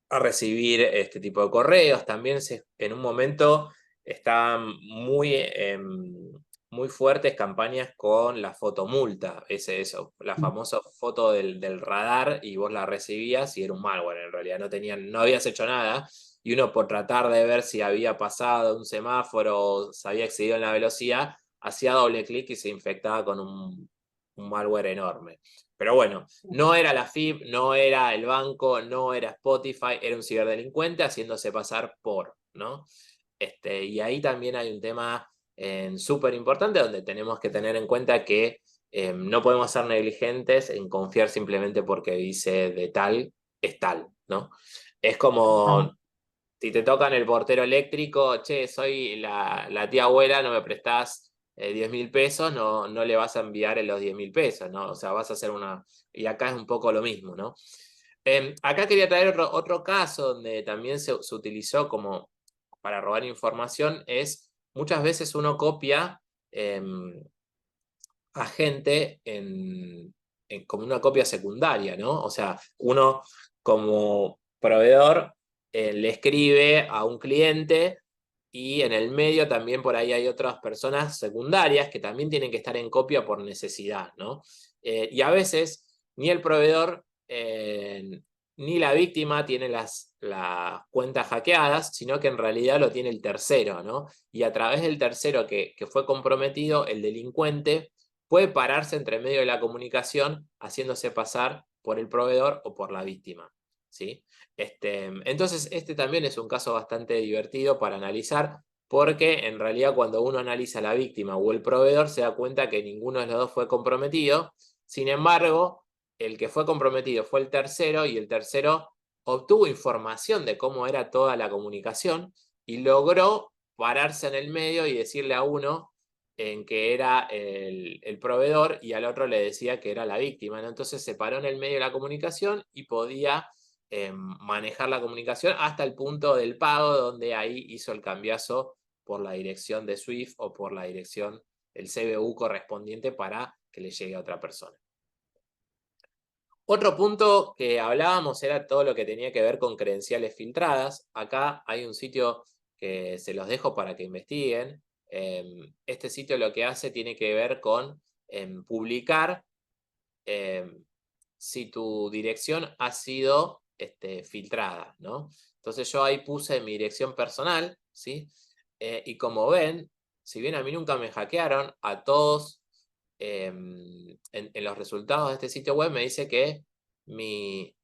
a recibir este tipo de correos. También en un momento están muy fuertes campañas con la fotomulta, eso, la famosa foto del radar y vos la recibías y era un malware en realidad, no habías hecho nada y uno por tratar de ver si había pasado un semáforo o se había excedido en la velocidad, hacía doble clic y se infectaba con un malware enorme. Pero bueno, no era la FIP, no era el banco, no era Spotify, era un ciberdelincuente haciéndose pasar por, ¿no? Y ahí también hay un tema súper importante donde tenemos que tener en cuenta que no podemos ser negligentes en confiar simplemente porque dice de tal, es tal, ¿no? Es como si te tocan el portero eléctrico, che, soy la tía abuela, no me prestás 10.000 pesos, no le vas a enviar los 10.000 pesos, ¿no? O sea, vas a hacer una... Y acá es un poco lo mismo, ¿no? Acá quería traer otro caso donde también se utilizó como para robar información, es muchas veces uno copia a gente como una copia secundaria, ¿no? O sea, uno como proveedor le escribe a un cliente y en el medio también por ahí hay otras personas secundarias que también tienen que estar en copia por necesidad, ¿no? Y a veces ni el proveedor ni la víctima tiene las cuentas hackeadas, sino que en realidad lo tiene el tercero, ¿no? Y a través del tercero que fue comprometido, el delincuente puede pararse entre medio de la comunicación haciéndose pasar por el proveedor o por la víctima, ¿sí? Entonces, este también es un caso bastante divertido para analizar, porque en realidad cuando uno analiza a la víctima o el proveedor se da cuenta que ninguno de los dos fue comprometido. Sin embargo, el que fue comprometido fue el tercero y el tercero obtuvo información de cómo era toda la comunicación y logró pararse en el medio y decirle a uno en que era el proveedor y al otro le decía que era la víctima, ¿no? Entonces se paró en el medio de la comunicación y podía manejar la comunicación hasta el punto del pago, donde ahí hizo el cambiazo por la dirección de SWIFT o por la dirección del CBU correspondiente para que le llegue a otra persona. Otro punto que hablábamos era todo lo que tenía que ver con credenciales filtradas. Acá hay un sitio que se los dejo para que investiguen. Este sitio lo que hace tiene que ver con publicar si tu dirección ha sido filtrada, ¿no? Entonces yo ahí puse mi dirección personal, ¿sí? Y como ven, si bien a mí nunca me hackearon, a todos en los resultados de este sitio web me dice que mi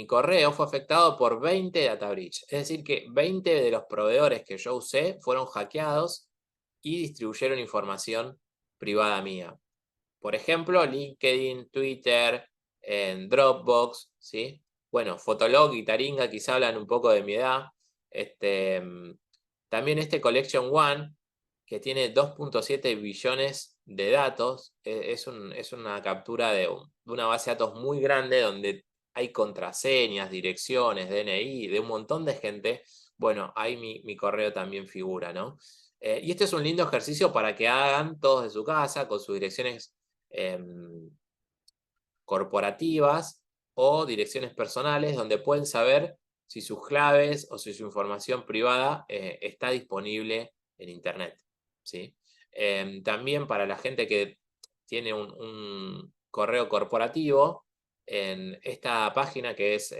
correo fue afectado por 20 data breach. Es decir, que 20 de los proveedores que yo usé fueron hackeados y distribuyeron información privada mía. Por ejemplo, LinkedIn, Twitter, en Dropbox, ¿sí? Bueno, Fotolog y Taringa quizá hablan un poco de mi edad. También Collection One, que tiene 2.7 billones de datos, es una captura de una base de datos muy grande donde hay contraseñas, direcciones, DNI, de un montón de gente. Bueno, ahí mi correo también figura, ¿no? Y este es un lindo ejercicio para que hagan todos de su casa, con sus direcciones corporativas o direcciones personales, donde pueden saber si sus claves o si su información privada está disponible en Internet, ¿sí? También para la gente que tiene un correo corporativo, en esta página que es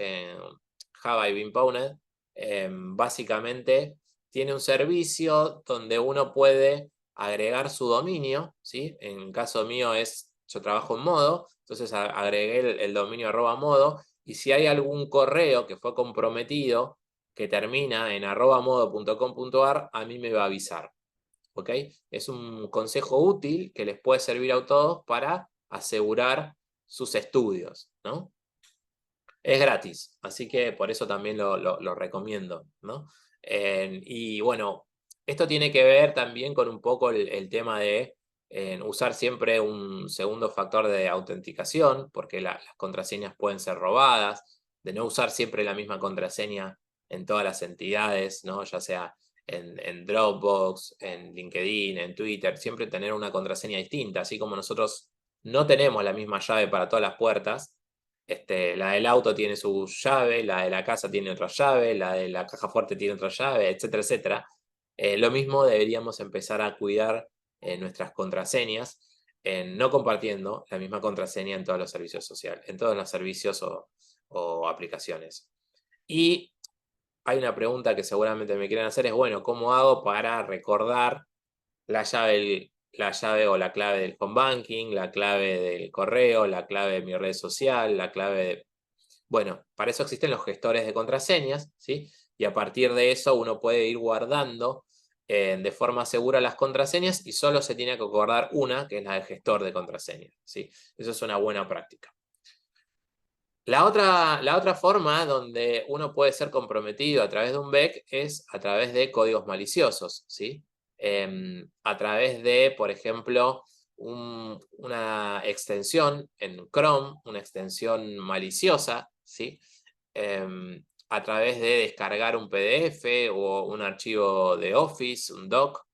Have I Been Pwned, básicamente tiene un servicio donde uno puede agregar su dominio, ¿sí? En caso mío yo trabajo en Modo, entonces agregué el dominio @modo, y si hay algún correo que fue comprometido que termina en @modo.com.ar, a mí me va a avisar, ¿ok? Es un consejo útil que les puede servir a todos para asegurar sus estudios, ¿no? Es gratis, así que por eso también lo recomiendo, ¿no? Y bueno, esto tiene que ver también con un poco el tema de usar siempre un segundo factor de autenticación, porque las contraseñas pueden ser robadas, de no usar siempre la misma contraseña en todas las entidades, ¿no? Ya sea en Dropbox, en LinkedIn, en Twitter, siempre tener una contraseña distinta, así como nosotros no tenemos la misma llave para todas las puertas. La del auto tiene su llave, la de la casa tiene otra llave, la de la caja fuerte tiene otra llave, etcétera, etcétera. Lo mismo deberíamos empezar a cuidar nuestras contraseñas, no compartiendo la misma contraseña en todos los servicios sociales, en todos los servicios o aplicaciones. Y hay una pregunta que seguramente me quieren hacer, es bueno, ¿cómo hago para recordar la llave o la clave del home banking, la clave del correo, la clave de mi red social, la clave de... Bueno, para eso existen los gestores de contraseñas, ¿sí? Y a partir de eso uno puede ir guardando de forma segura las contraseñas y solo se tiene que guardar una, que es la del gestor de contraseñas, ¿sí? Eso es una buena práctica. La otra forma donde uno puede ser comprometido a través de un BEC es a través de códigos maliciosos, ¿sí? A través de, por ejemplo, una extensión en Chrome, una extensión maliciosa, ¿sí? A través de descargar un PDF o un archivo de Office, un doc,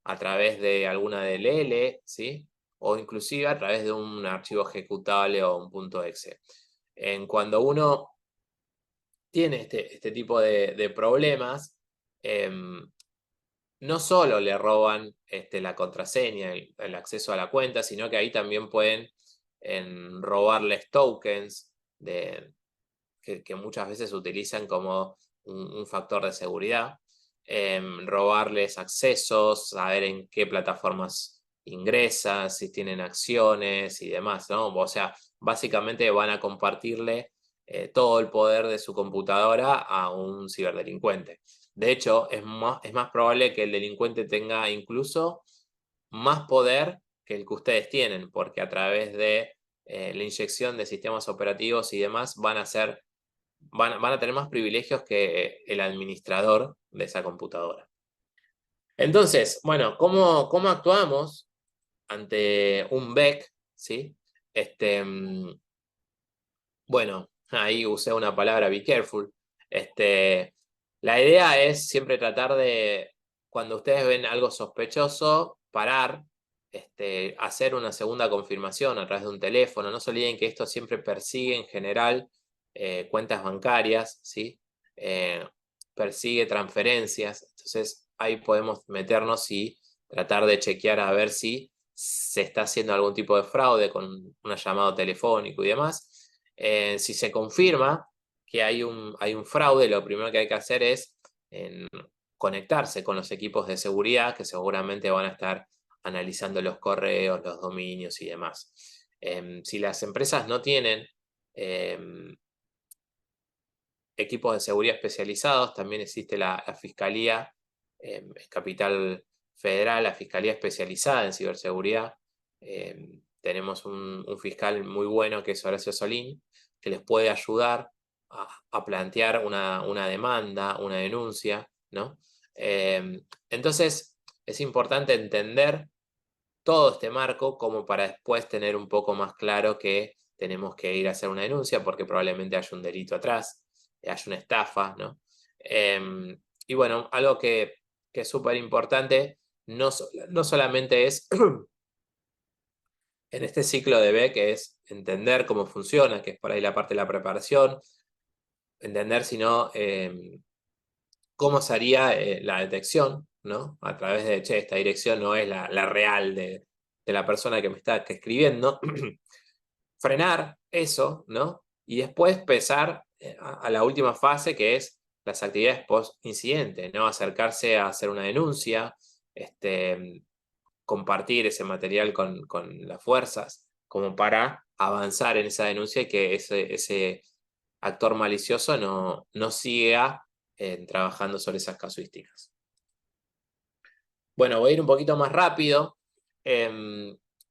a través de alguna DLL, ¿sí? O inclusive a través de un archivo ejecutable o un .exe. Cuando uno tiene este tipo de problemas, no solo le roban la contraseña, el acceso a la cuenta, sino que ahí también pueden robarles tokens que muchas veces se utilizan como un factor de seguridad, robarles accesos, saber en qué plataformas ingresan, si tienen acciones y demás, ¿no? O sea, básicamente van a compartirle todo el poder de su computadora a un ciberdelincuente. De hecho, es más probable que el delincuente tenga incluso más poder que el que ustedes tienen, porque a través de la inyección de sistemas operativos y demás van a tener más privilegios que el administrador de esa computadora. Entonces, bueno, ¿cómo actuamos ante un BEC, ¿sí? Bueno, ahí usé una palabra, be careful. La idea es siempre tratar de, cuando ustedes ven algo sospechoso, parar, hacer una segunda confirmación a través de un teléfono. No se olviden que esto siempre persigue en general cuentas bancarias, ¿sí? Persigue transferencias. Entonces ahí podemos meternos y tratar de chequear a ver si se está haciendo algún tipo de fraude con un llamado telefónico y demás. Si se confirma que hay un fraude, lo primero que hay que hacer es conectarse con los equipos de seguridad que seguramente van a estar analizando los correos, los dominios y demás. Si las empresas no tienen equipos de seguridad especializados, también existe la Fiscalía en Capital Federal, la Fiscalía especializada en ciberseguridad. Tenemos un fiscal muy bueno que es Horacio Solín, que les puede ayudar a plantear una demanda, una denuncia, ¿no? Entonces, es importante entender todo este marco como para después tener un poco más claro que tenemos que ir a hacer una denuncia porque probablemente haya un delito atrás, haya una estafa, ¿no? Y bueno, algo que es súper importante, no solamente es en este ciclo de B, que es entender cómo funciona, que es por ahí la parte de la preparación, entender sino cómo se haría la detección, ¿no? A través de, che, esta dirección no es la real de la persona que me está escribiendo. Frenar eso, ¿no? Y después empezar a la última fase, que es las actividades post-incidente, ¿no? Acercarse a hacer una denuncia, compartir ese material con las fuerzas, como para avanzar en esa denuncia y que ese actor malicioso no siga trabajando sobre esas casuísticas. Bueno, voy a ir un poquito más rápido.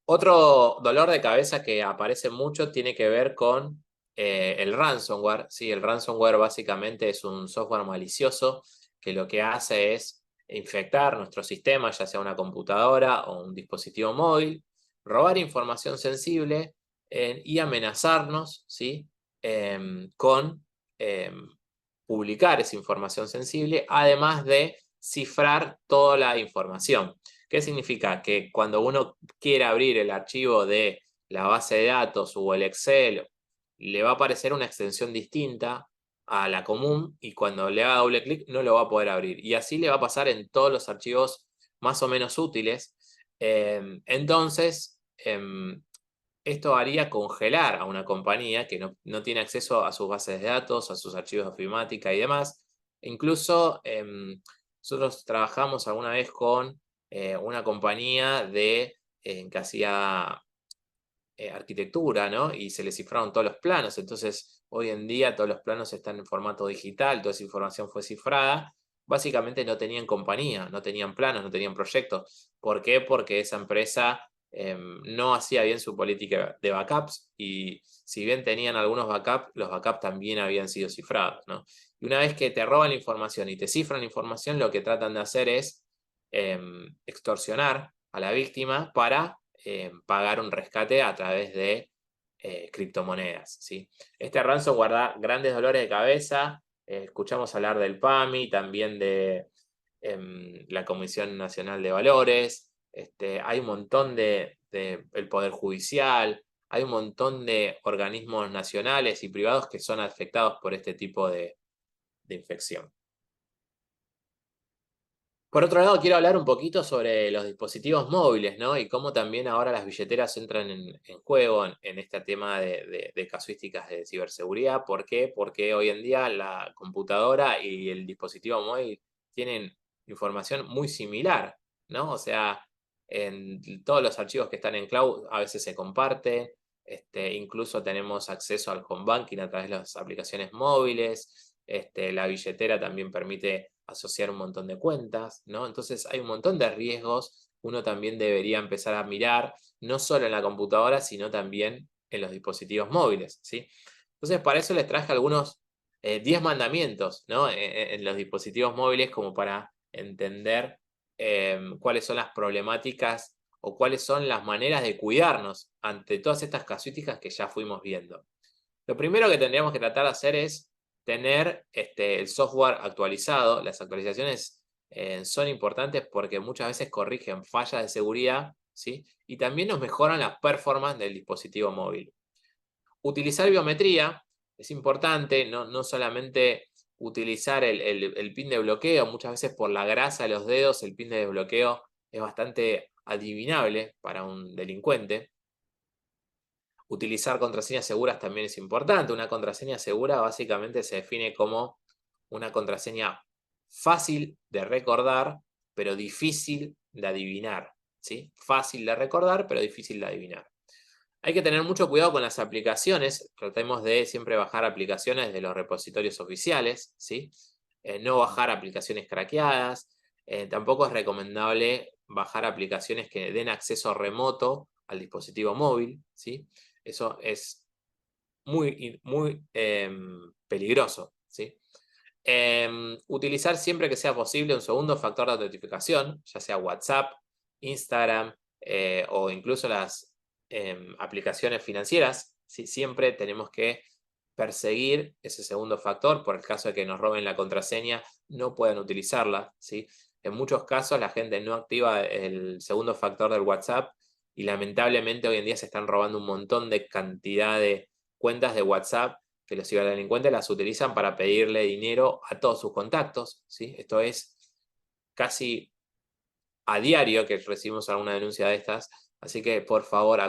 Otro dolor de cabeza que aparece mucho tiene que ver con el ransomware. Sí, el ransomware básicamente es un software malicioso que lo que hace es infectar nuestro sistema, ya sea una computadora o un dispositivo móvil, robar información sensible y amenazarnos, ¿sí? Con publicar esa información sensible, además de cifrar toda la información. ¿Qué significa? Que cuando uno quiere abrir el archivo de la base de datos o el Excel, le va a aparecer una extensión distinta a la común y cuando le haga doble clic no lo va a poder abrir. Y así le va a pasar en todos los archivos más o menos útiles. Entonces, esto haría congelar a una compañía que no tiene acceso a sus bases de datos, a sus archivos de ofimática y demás. Incluso nosotros trabajamos alguna vez con una compañía que hacía arquitectura, ¿no? Y se le cifraron todos los planos. Entonces, hoy en día todos los planos están en formato digital, toda esa información fue cifrada. Básicamente no tenían compañía, no tenían planos, no tenían proyectos. ¿Por qué? Porque esa empresa no hacía bien su política de backups y si bien tenían algunos backups, los backups también habían sido cifrados, ¿no? Y una vez que te roban la información y te cifran la información, lo que tratan de hacer es extorsionar a la víctima para pagar un rescate a través de criptomonedas, ¿sí? Este ransomware da grandes dolores de cabeza. Escuchamos hablar del PAMI, también de la Comisión Nacional de Valores. Hay un montón el Poder Judicial, hay un montón de organismos nacionales y privados que son afectados por este tipo de infección. Por otro lado, quiero hablar un poquito sobre los dispositivos móviles, ¿no? Y cómo también ahora las billeteras entran en juego en este tema de casuísticas de ciberseguridad. ¿Por qué? Porque hoy en día la computadora y el dispositivo móvil tienen información muy similar, ¿no? O sea, en todos los archivos que están en cloud a veces se comparten. Incluso tenemos acceso al home banking a través de las aplicaciones móviles. La billetera también permite asociar un montón de cuentas, ¿no? Entonces hay un montón de riesgos. Uno también debería empezar a mirar, no solo en la computadora, sino también en los dispositivos móviles, ¿sí? Entonces, para eso les traje algunos 10 mandamientos, ¿no? En los dispositivos móviles como para entender cuáles son las problemáticas o cuáles son las maneras de cuidarnos ante todas estas casuísticas que ya fuimos viendo. Lo primero que tendríamos que tratar de hacer es tener el software actualizado. Las actualizaciones son importantes porque muchas veces corrigen fallas de seguridad, ¿sí? Y también nos mejoran la performance del dispositivo móvil. Utilizar biometría es importante, no solamente utilizar el pin de bloqueo. Muchas veces por la grasa de los dedos el pin de desbloqueo es bastante adivinable para un delincuente. Utilizar contraseñas seguras también es importante. Una contraseña segura básicamente se define como una contraseña fácil de recordar, pero difícil de adivinar, ¿sí? Fácil de recordar, pero difícil de adivinar. Hay que tener mucho cuidado con las aplicaciones. Tratemos de siempre bajar aplicaciones de los repositorios oficiales, ¿sí? No bajar aplicaciones craqueadas. Tampoco es recomendable bajar aplicaciones que den acceso remoto al dispositivo móvil, ¿sí? Eso es muy peligroso, ¿sí? Utilizar siempre que sea posible un segundo factor de autentificación, ya sea WhatsApp, Instagram o incluso las aplicaciones financieras. ¿Sí? Siempre tenemos que perseguir ese segundo factor. Por el caso de que nos roben la contraseña, no puedan utilizarla, ¿sí? En muchos casos la gente no activa el segundo factor del WhatsApp y lamentablemente hoy en día se están robando un montón de cantidad de cuentas de WhatsApp que los ciberdelincuentes las utilizan para pedirle dinero a todos sus contactos, ¿sí? Esto es casi a diario que recibimos alguna denuncia de estas, así que por favor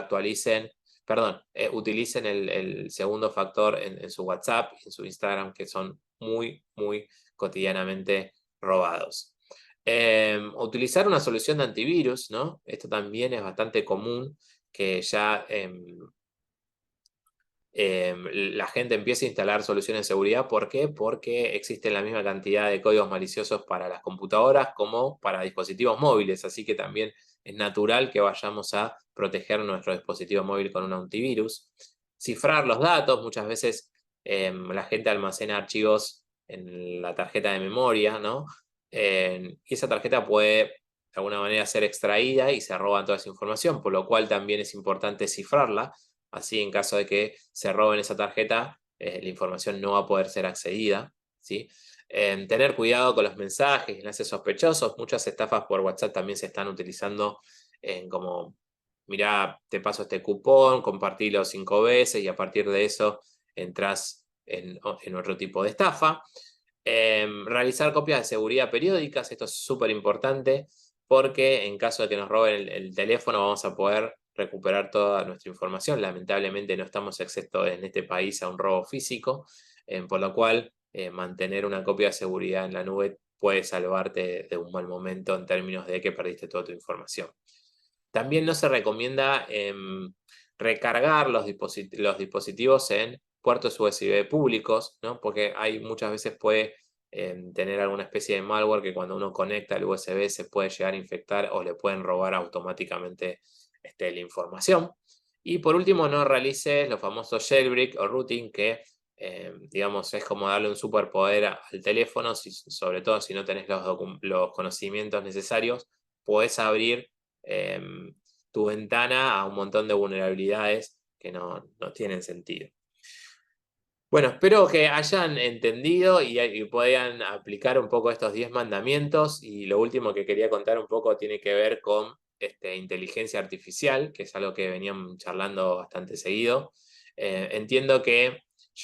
utilicen el segundo factor en su WhatsApp y en su Instagram, que son muy cotidianamente robados. Utilizar una solución de antivirus, ¿no? Esto también es bastante común, que ya la gente empieza a instalar soluciones de seguridad. ¿Por qué? Porque existen la misma cantidad de códigos maliciosos para las computadoras como para dispositivos móviles, así que también es natural que vayamos a proteger nuestro dispositivo móvil con un antivirus. Cifrar los datos. Muchas veces la gente almacena archivos en la tarjeta de memoria, ¿no? Y esa tarjeta puede de alguna manera ser extraída y se roba toda esa información, por lo cual también es importante cifrarla. Así, en caso de que se roben esa tarjeta, la información no va a poder ser accedida, ¿sí? Tener cuidado con los mensajes, enlaces sospechosos. Muchas estafas por WhatsApp también se están utilizando como, mirá, te paso este cupón, compartilo 5 veces y a partir de eso entras en otro tipo de estafa. Realizar copias de seguridad periódicas. Esto es súper importante porque en caso de que nos roben el teléfono vamos a poder recuperar toda nuestra información. Lamentablemente no estamos exentos en este país a un robo físico, por lo cual mantener una copia de seguridad en la nube puede salvarte de un mal momento en términos de que perdiste toda tu información. También no se recomienda recargar los dispositivos en puertos USB públicos, ¿no? Porque hay muchas veces puede tener alguna especie de malware que cuando uno conecta el USB se puede llegar a infectar o le pueden robar automáticamente la información. Y por último, no realices los famosos jailbreak o routing, que digamos es como darle un superpoder al teléfono, sobre todo si no tenés los conocimientos necesarios, podés abrir tu ventana a un montón de vulnerabilidades que no tienen sentido. Bueno, espero que hayan entendido y puedan aplicar un poco estos 10 mandamientos. Y lo último que quería contar un poco tiene que ver con inteligencia artificial, que es algo que venían charlando bastante seguido. Entiendo que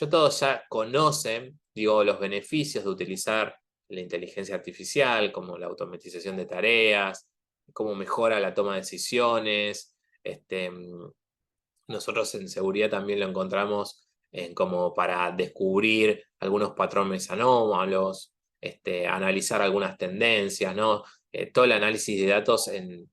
todos ya conocen, los beneficios de utilizar la inteligencia artificial, como la automatización de tareas, cómo mejora la toma de decisiones. Nosotros en seguridad también lo encontramos como para descubrir algunos patrones anómalos, analizar algunas tendencias, ¿no? Todo el análisis de datos en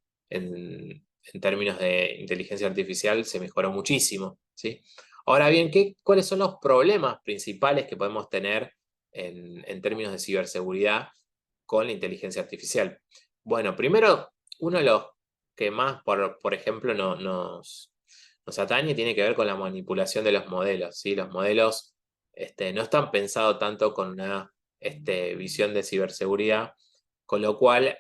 términos de inteligencia artificial se mejoró muchísimo, ¿sí? Ahora bien, ¿cuáles son los problemas principales que podemos tener en términos de ciberseguridad con la inteligencia artificial? Bueno, primero, uno de los que más, por ejemplo, nos atañe tiene que ver con la manipulación de los modelos, ¿sí? Los modelos no están pensados tanto con una visión de ciberseguridad, con lo cual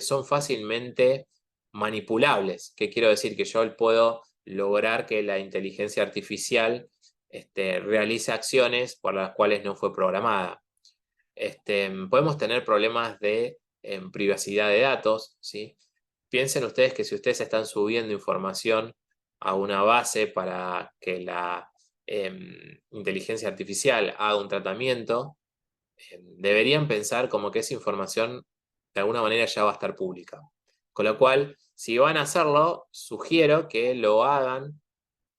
son fácilmente manipulables. ¿Qué quiero decir? Que yo puedo lograr que la inteligencia artificial realice acciones por las cuales no fue programada. Podemos tener problemas de privacidad de datos, ¿sí? Piensen ustedes que si ustedes están subiendo información a una base para que la inteligencia artificial haga un tratamiento, deberían pensar como que esa información de alguna manera ya va a estar pública. Con lo cual, si van a hacerlo, sugiero que lo hagan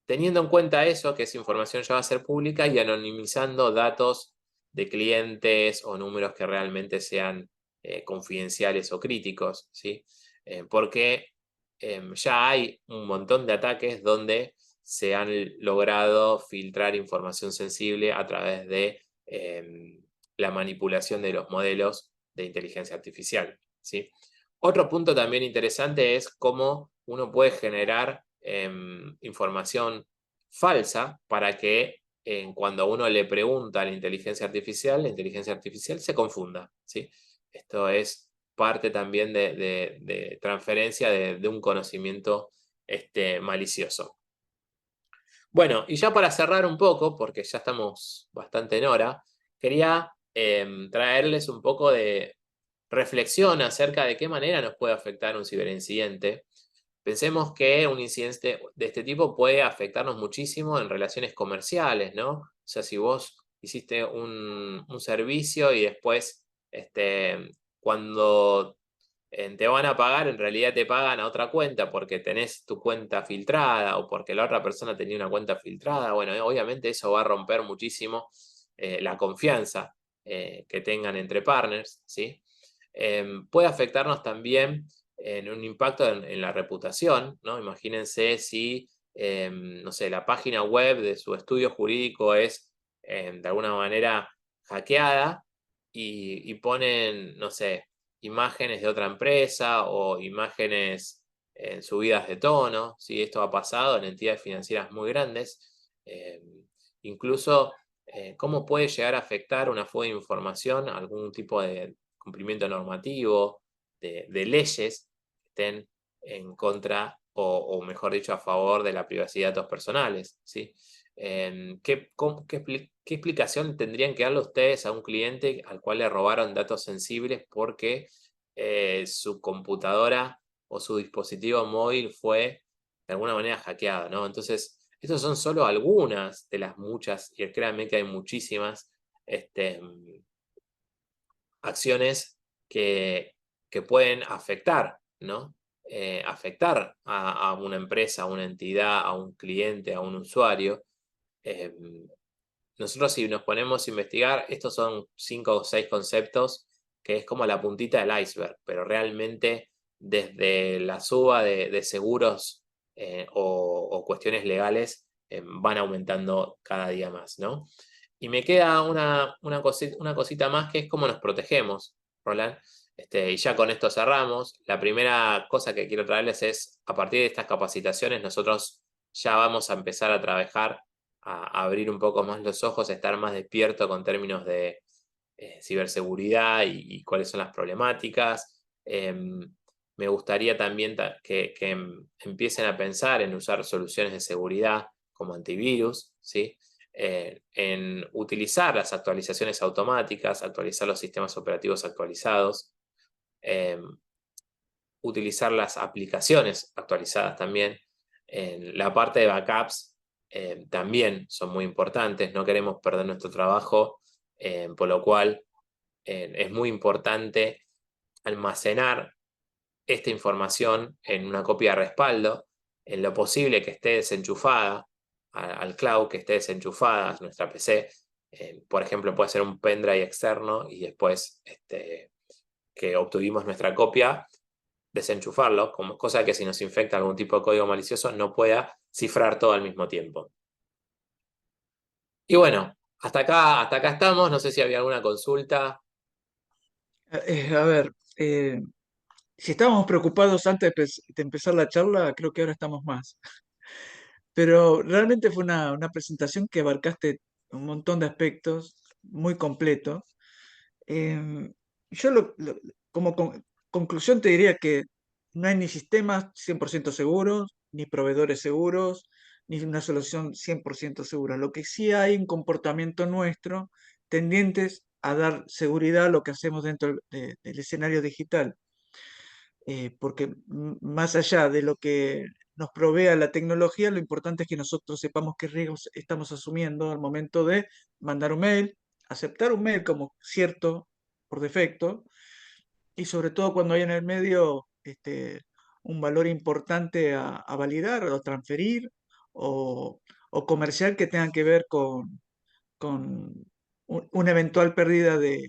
teniendo en cuenta eso, que esa información ya va a ser pública y anonimizando datos de clientes o números que realmente sean confidenciales o críticos, ¿sí? Porque ya hay un montón de ataques donde se han logrado filtrar información sensible a través de la manipulación de los modelos de inteligencia artificial, ¿sí? Otro punto también interesante es cómo uno puede generar información falsa para que cuando uno le pregunta a la inteligencia artificial se confunda, ¿sí? Esto es parte también de transferencia de un conocimiento malicioso. Bueno, y ya para cerrar un poco, porque ya estamos bastante en hora, quería traerles un poco de reflexión acerca de qué manera nos puede afectar un ciberincidente. Pensemos que un incidente de este tipo puede afectarnos muchísimo en relaciones comerciales, ¿no? O sea, si vos hiciste un servicio y después, cuando te van a pagar, en realidad te pagan a otra cuenta porque tenés tu cuenta filtrada o porque la otra persona tenía una cuenta filtrada, bueno, obviamente eso va a romper muchísimo la confianza que tengan entre partners, ¿sí? Puede afectarnos también en un impacto en la reputación, ¿no? Imagínense si, no sé, la página web de su estudio jurídico es de alguna manera hackeada y ponen, no sé, imágenes de otra empresa o imágenes en subidas de tono, ¿sí? Esto ha pasado en entidades financieras muy grandes. Incluso, ¿cómo puede llegar a afectar una fuga de información algún tipo de cumplimiento normativo, de leyes que estén en contra o mejor dicho, a favor de la privacidad de datos personales, ¿sí? ¿Qué explicación tendrían que darle ustedes a un cliente al cual le robaron datos sensibles porque su computadora o su dispositivo móvil fue de alguna manera hackeado, ¿no? Entonces, estas son solo algunas de las muchas, y créanme que hay muchísimas acciones que pueden afectar, ¿no? Afectar a una empresa, a una entidad, a un cliente, a un usuario. Nosotros si nos ponemos a investigar, estos son 5 o 6 conceptos que es como la puntita del iceberg, pero realmente desde la suba de seguros o cuestiones legales van aumentando cada día más, ¿no? Y me queda una cosita más que es cómo nos protegemos, Roland. Y ya con esto cerramos. La primera cosa que quiero traerles es, a partir de estas capacitaciones, nosotros ya vamos a empezar a trabajar, a abrir un poco más los ojos, a estar más despierto con términos de ciberseguridad y cuáles son las problemáticas. Me gustaría también que empiecen a pensar en usar soluciones de seguridad como antivirus, ¿sí? En utilizar las actualizaciones automáticas, actualizar los sistemas operativos actualizados, utilizar las aplicaciones actualizadas también. En la parte de backups también son muy importantes, no queremos perder nuestro trabajo, por lo cual es muy importante almacenar esta información en una copia de respaldo, en lo posible que esté desenchufada al cloud, que esté desenchufada a nuestra PC. Por ejemplo, puede ser un pendrive externo y después que obtuvimos nuestra copia, desenchufarlo, cosa que si nos infecta algún tipo de código malicioso no pueda cifrar todo al mismo tiempo. Y bueno, hasta acá estamos. No sé si había alguna consulta. A ver, si estábamos preocupados antes de empezar la charla, creo que ahora estamos más. Pero realmente fue una presentación que abarcaste un montón de aspectos, muy completo. Yo como conclusión te diría que no hay ni sistemas 100% seguros, ni proveedores seguros, ni una solución 100% segura. Lo que sí hay un comportamiento nuestro tendientes a dar seguridad a lo que hacemos dentro del escenario digital. Porque más allá de lo que nos provea la tecnología, lo importante es que nosotros sepamos qué riesgos estamos asumiendo al momento de mandar un mail, aceptar un mail como cierto por defecto, y sobre todo cuando hay en el medio un valor importante a validar o transferir o comercial que tenga que ver con una eventual pérdida de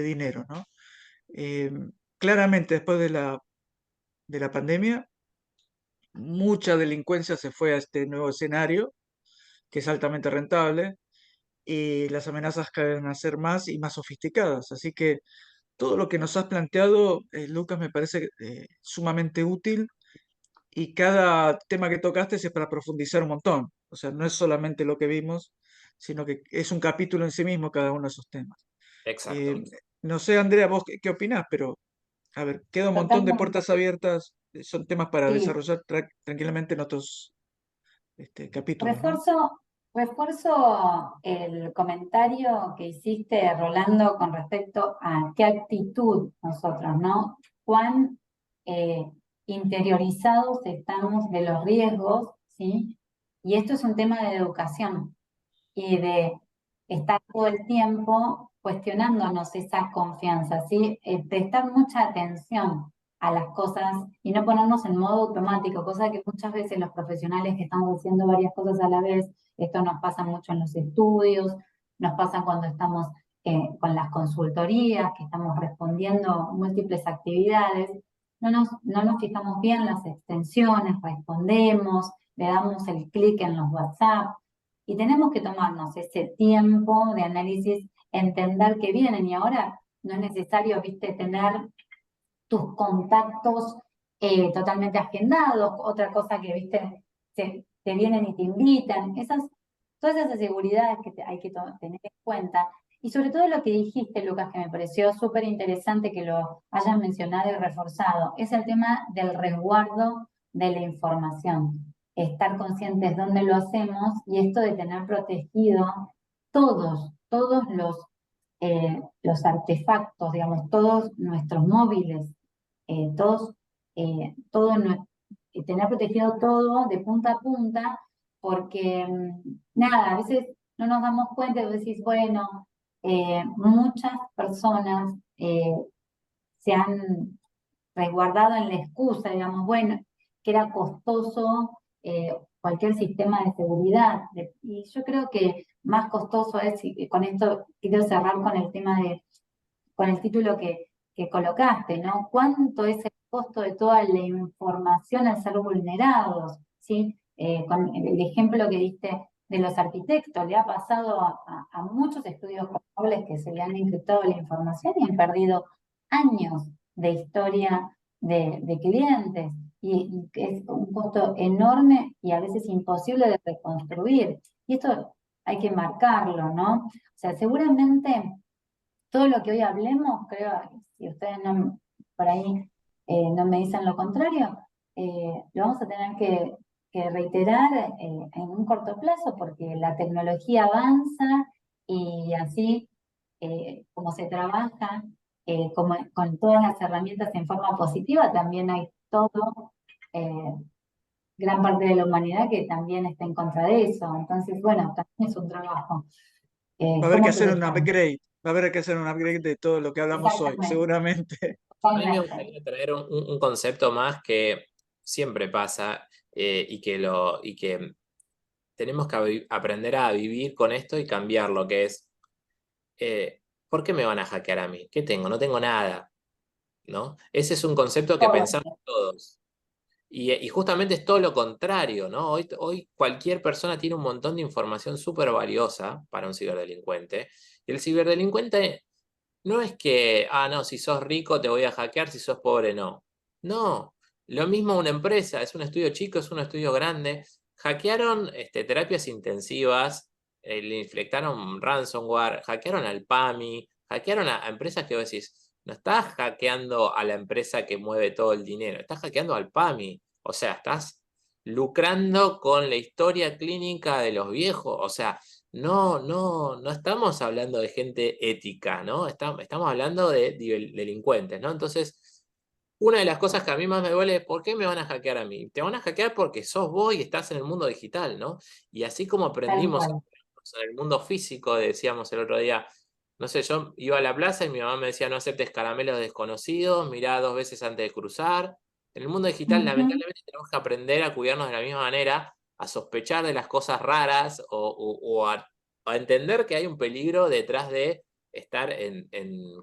dinero, ¿no? Eh, Claramente después de la pandemia, mucha delincuencia se fue a este nuevo escenario, que es altamente rentable, y las amenazas caen a ser más y más sofisticadas. Así que todo lo que nos has planteado, Lucas, me parece sumamente útil, y cada tema que tocaste es para profundizar un montón. O sea, no es solamente lo que vimos, sino que es un capítulo en sí mismo cada uno de esos temas. Exacto. Eh, no sé, Andrea, vos qué opinás, pero a ver, queda un montón de Totalmente. puertas abiertas, son temas para Sí, desarrollar tranquilamente en otros capítulos, ¿no? refuerzo el comentario que hiciste, Rolando, con respecto a qué actitud nosotros, ¿no? Cuán eh, interiorizados estamos de los riesgos, ¿sí? Y esto es un tema de educación y de estar todo el tiempo cuestionándonos esa confianza, ¿sí? Prestar mucha atención a las cosas y no ponernos en modo automático, cosa que muchas veces los profesionales que estamos haciendo varias cosas a la vez, esto nos pasa mucho en los estudios, nos pasa cuando estamos con las consultorías, que estamos respondiendo múltiples actividades, no nos fijamos bien las extensiones, respondemos, le damos el clic en los WhatsApp, y tenemos que tomarnos ese tiempo de análisis, entender que vienen y ahora no es necesario, viste, tener tus contactos totalmente agendados, otra cosa que, viste, te vienen y te invitan, todas esas seguridades que hay que tener en cuenta. Y sobre todo lo que dijiste, Lucas, que me pareció súper interesante que lo hayas mencionado y reforzado, es el tema del resguardo de la información. Estar conscientes dónde lo hacemos y esto de tener protegido todos los artefactos, digamos, todos nuestros móviles, todos, todo, tener protegido todo de punta a punta, porque nada, a veces no nos damos cuenta y vos decís, bueno, muchas personas se han resguardado en la excusa, digamos, bueno, que era costoso cualquier sistema de seguridad. Y yo creo que más costoso es, y con esto quiero cerrar con el tema con el título que colocaste, ¿no? ¿Cuánto es el costo de toda la información al ser vulnerados? ¿Sí? Con el ejemplo que diste de los arquitectos, le ha pasado a muchos estudios contables que se le han encriptado la información y han perdido años de historia de clientes, y es un costo enorme y a veces imposible de reconstruir. Y esto hay que marcarlo, ¿no? O sea, seguramente todo lo que hoy hablemos, creo, si ustedes no, por ahí no me dicen lo contrario, lo vamos a tener que reiterar en un corto plazo porque la tecnología avanza y así como se trabaja con todas las herramientas en forma positiva, también hay eh, gran parte de la humanidad que también está en contra de eso. Entonces, bueno, también es un trabajo. Va a haber que ¿Cómo te hacer un dejamos? upgrade, va a haber que hacer un upgrade de todo lo que hablamos hoy, Exactamente, seguramente. A mí me totalmente. gustaría traer un concepto más que siempre pasa y que tenemos que aprender a vivir con esto y cambiar lo que es, ¿por qué me van a hackear a mí? ¿Qué tengo? No tengo nada, ¿no? Ese es un concepto que Todo. pensamos todos. Y justamente es todo lo contrario, ¿no? Hoy cualquier persona tiene un montón de información súper valiosa para un ciberdelincuente. Y el ciberdelincuente no es que, no, si sos rico te voy a hackear, si sos pobre no. No, lo mismo una empresa, es un estudio chico, es un estudio grande. Hackearon terapias intensivas, le infectaron ransomware, hackearon al PAMI, hackearon a empresas que vos decís, no estás hackeando a la empresa que mueve todo el dinero, estás hackeando al PAMI. O sea, estás lucrando con la historia clínica de los viejos. O sea, no estamos hablando de gente ética, ¿no? Estamos hablando de delincuentes, ¿no? Entonces, una de las cosas que a mí más me duele es ¿por qué me van a hackear a mí? Te van a hackear porque sos vos y estás en el mundo digital, ¿no? Y así como Tal aprendimos cual. en el mundo físico, decíamos el otro día, no sé, yo iba a la plaza y mi mamá me decía no aceptes caramelos desconocidos, mirá 2 veces antes de cruzar. En el mundo digital, Ujú. lamentablemente, tenemos que aprender a cuidarnos de la misma manera, a sospechar de las cosas raras o a entender que hay un peligro detrás de estar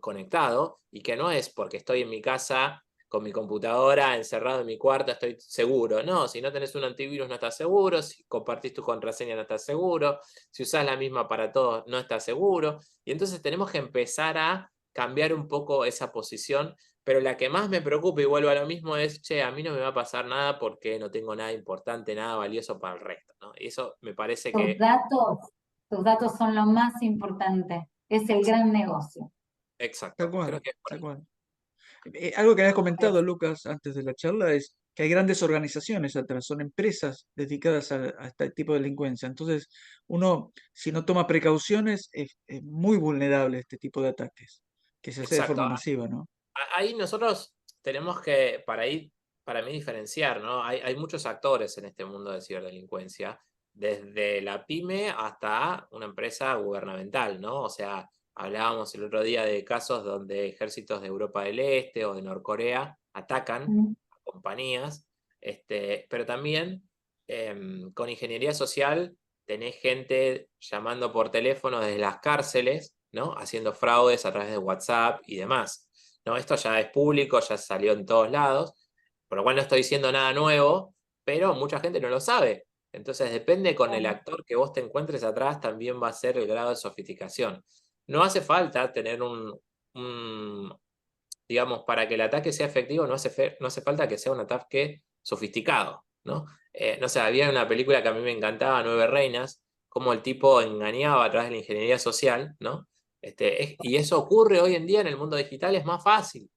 conectado y que no es porque estoy en mi casa con mi computadora encerrado en mi cuarto estoy seguro. No, si no tenés un antivirus no estás seguro, si compartís tu contraseña no estás seguro, si usás la misma para todos no estás seguro. Y entonces tenemos que empezar a cambiar un poco esa posición, pero la que más me preocupa y vuelvo a lo mismo es, che, a mí no me va a pasar nada porque no tengo nada importante, nada valioso para el resto, ¿no? Y eso me parece Tus que... datos, tus datos son lo más importante. Es el gran negocio. Tal Exacto, creo cual, que es por tal ahí. cual. Algo que habías comentado, Pues, Lucas, antes de la charla, es que hay grandes organizaciones atrás, son empresas dedicadas a este tipo de delincuencia. Entonces, uno, si no toma precauciones, es muy vulnerable a este tipo de ataques, que se hace de Exacto. forma masiva, ¿no? Ahí nosotros tenemos que, para mí, diferenciar, ¿no? Hay muchos actores en este mundo de ciberdelincuencia, desde la pyme hasta una empresa gubernamental, ¿no? O sea, hablábamos el otro día de casos donde ejércitos de Europa del Este o de Norcorea atacan mm, a compañías, pero también con ingeniería social tenés gente llamando por teléfono desde las cárceles, ¿no? Haciendo fraudes a través de WhatsApp y demás. ¿No? Esto ya es público, ya salió en todos lados, por lo cual no estoy diciendo nada nuevo, pero mucha gente no lo sabe. Entonces depende con el claro. actor que vos te encuentres atrás, también va a ser el grado de sofisticación. No hace falta tener digamos, para que el ataque sea efectivo, no hace falta que sea un ataque sofisticado, ¿no? No sé, había una película que a mí me encantaba, Nueve Reinas, cómo el tipo engañaba a través de la ingeniería social, ¿no? Y eso ocurre hoy en día en el mundo digital, es más fácil.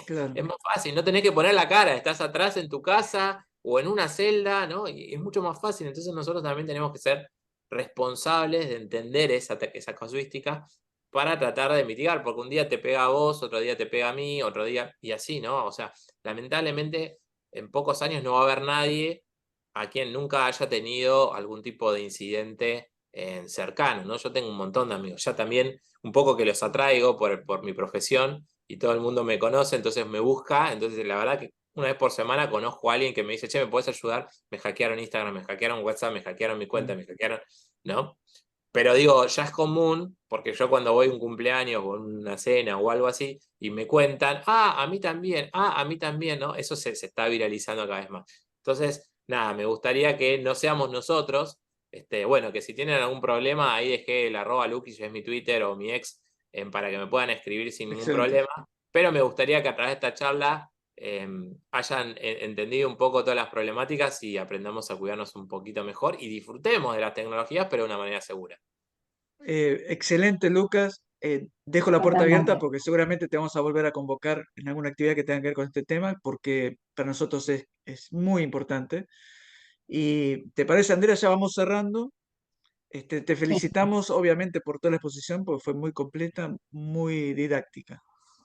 Claro. Es más fácil, no tenés que poner la cara, estás atrás en tu casa o en una celda, ¿no? Y es mucho más fácil. Entonces nosotros también tenemos que ser responsables de entender esa casuística para tratar de mitigar, porque un día te pega a vos, otro día te pega a mí, otro día, y así, ¿no? O sea, lamentablemente en pocos años no va a haber nadie a quien nunca haya tenido algún tipo de incidente cercano, ¿no? Yo tengo un montón de amigos, ya también un poco que los atraigo por mi profesión y todo el mundo me conoce, entonces me busca, entonces la verdad que una vez por semana conozco a alguien que me dice, che, ¿me puedes ayudar? Me hackearon Instagram, me hackearon WhatsApp, me hackearon mi cuenta, Claro. me hackearon, ¿no? Pero digo, ya es común, porque yo cuando voy a un cumpleaños o una cena o algo así, y me cuentan, a mí también, ¿no? Eso se está viralizando cada vez más. Entonces, nada, me gustaría que no seamos nosotros, bueno, que si tienen algún problema, ahí dejé el @Luquis, es mi Twitter o mi ex, para que me puedan escribir sin ningún Excelente. problema, pero me gustaría que a través de esta charla hayan entendido un poco todas las problemáticas y aprendamos a cuidarnos un poquito mejor y disfrutemos de las tecnologías, pero de una manera segura. Excelente, Lucas. Dejo la puerta abierta Totalmente. porque seguramente te vamos a volver a convocar en alguna actividad que tenga que ver con este tema, porque para nosotros es muy importante. Y te parece, Andrea, ya vamos cerrando. Te Sí, felicitamos, obviamente, por toda la exposición, porque fue muy completa, muy didáctica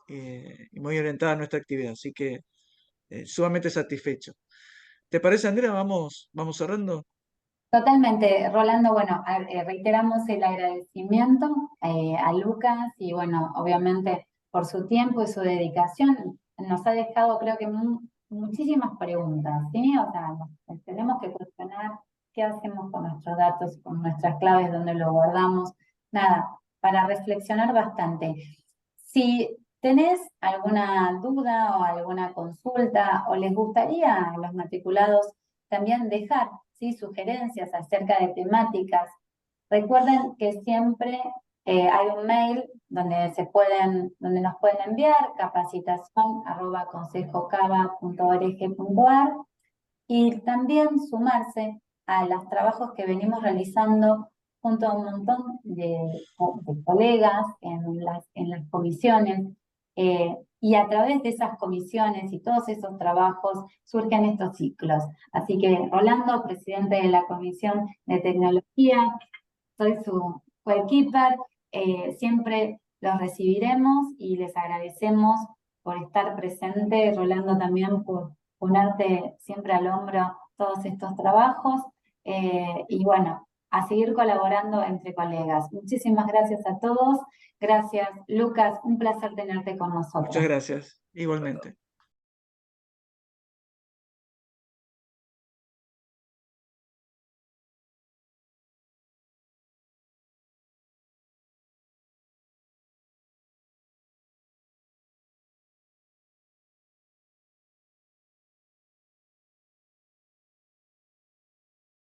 y muy orientada a nuestra actividad. Así que sumamente satisfecho. ¿Te parece, Andrea? Vamos cerrando. totalmente. Rolando, bueno, reiteramos el agradecimiento a Lucas y bueno, obviamente por su tiempo y su dedicación. Nos ha dejado, creo que, muchísimas preguntas, ¿sí? O sea, nos tenemos que cuestionar qué hacemos con nuestros datos, con nuestras claves, dónde lo guardamos. Nada, para reflexionar bastante. Si tenés alguna duda o alguna consulta o les gustaría a los matriculados también dejar, ¿sí?, sugerencias acerca de temáticas, recuerden que siempre hay un mail donde nos pueden enviar capacitación@consejocava.org.ar y también sumarse a los trabajos que venimos realizando junto a un montón de colegas en las comisiones. y a través de esas comisiones y todos esos trabajos surgen estos ciclos. Así que Rolando, presidente de la Comisión de Tecnología, soy su coequiper, siempre los recibiremos y les agradecemos por estar presente, Rolando también por ponerte siempre al hombro todos estos trabajos, y bueno, a seguir colaborando entre colegas. Muchísimas gracias a todos. Gracias, Lucas, un placer tenerte con nosotros. Muchas gracias, igualmente.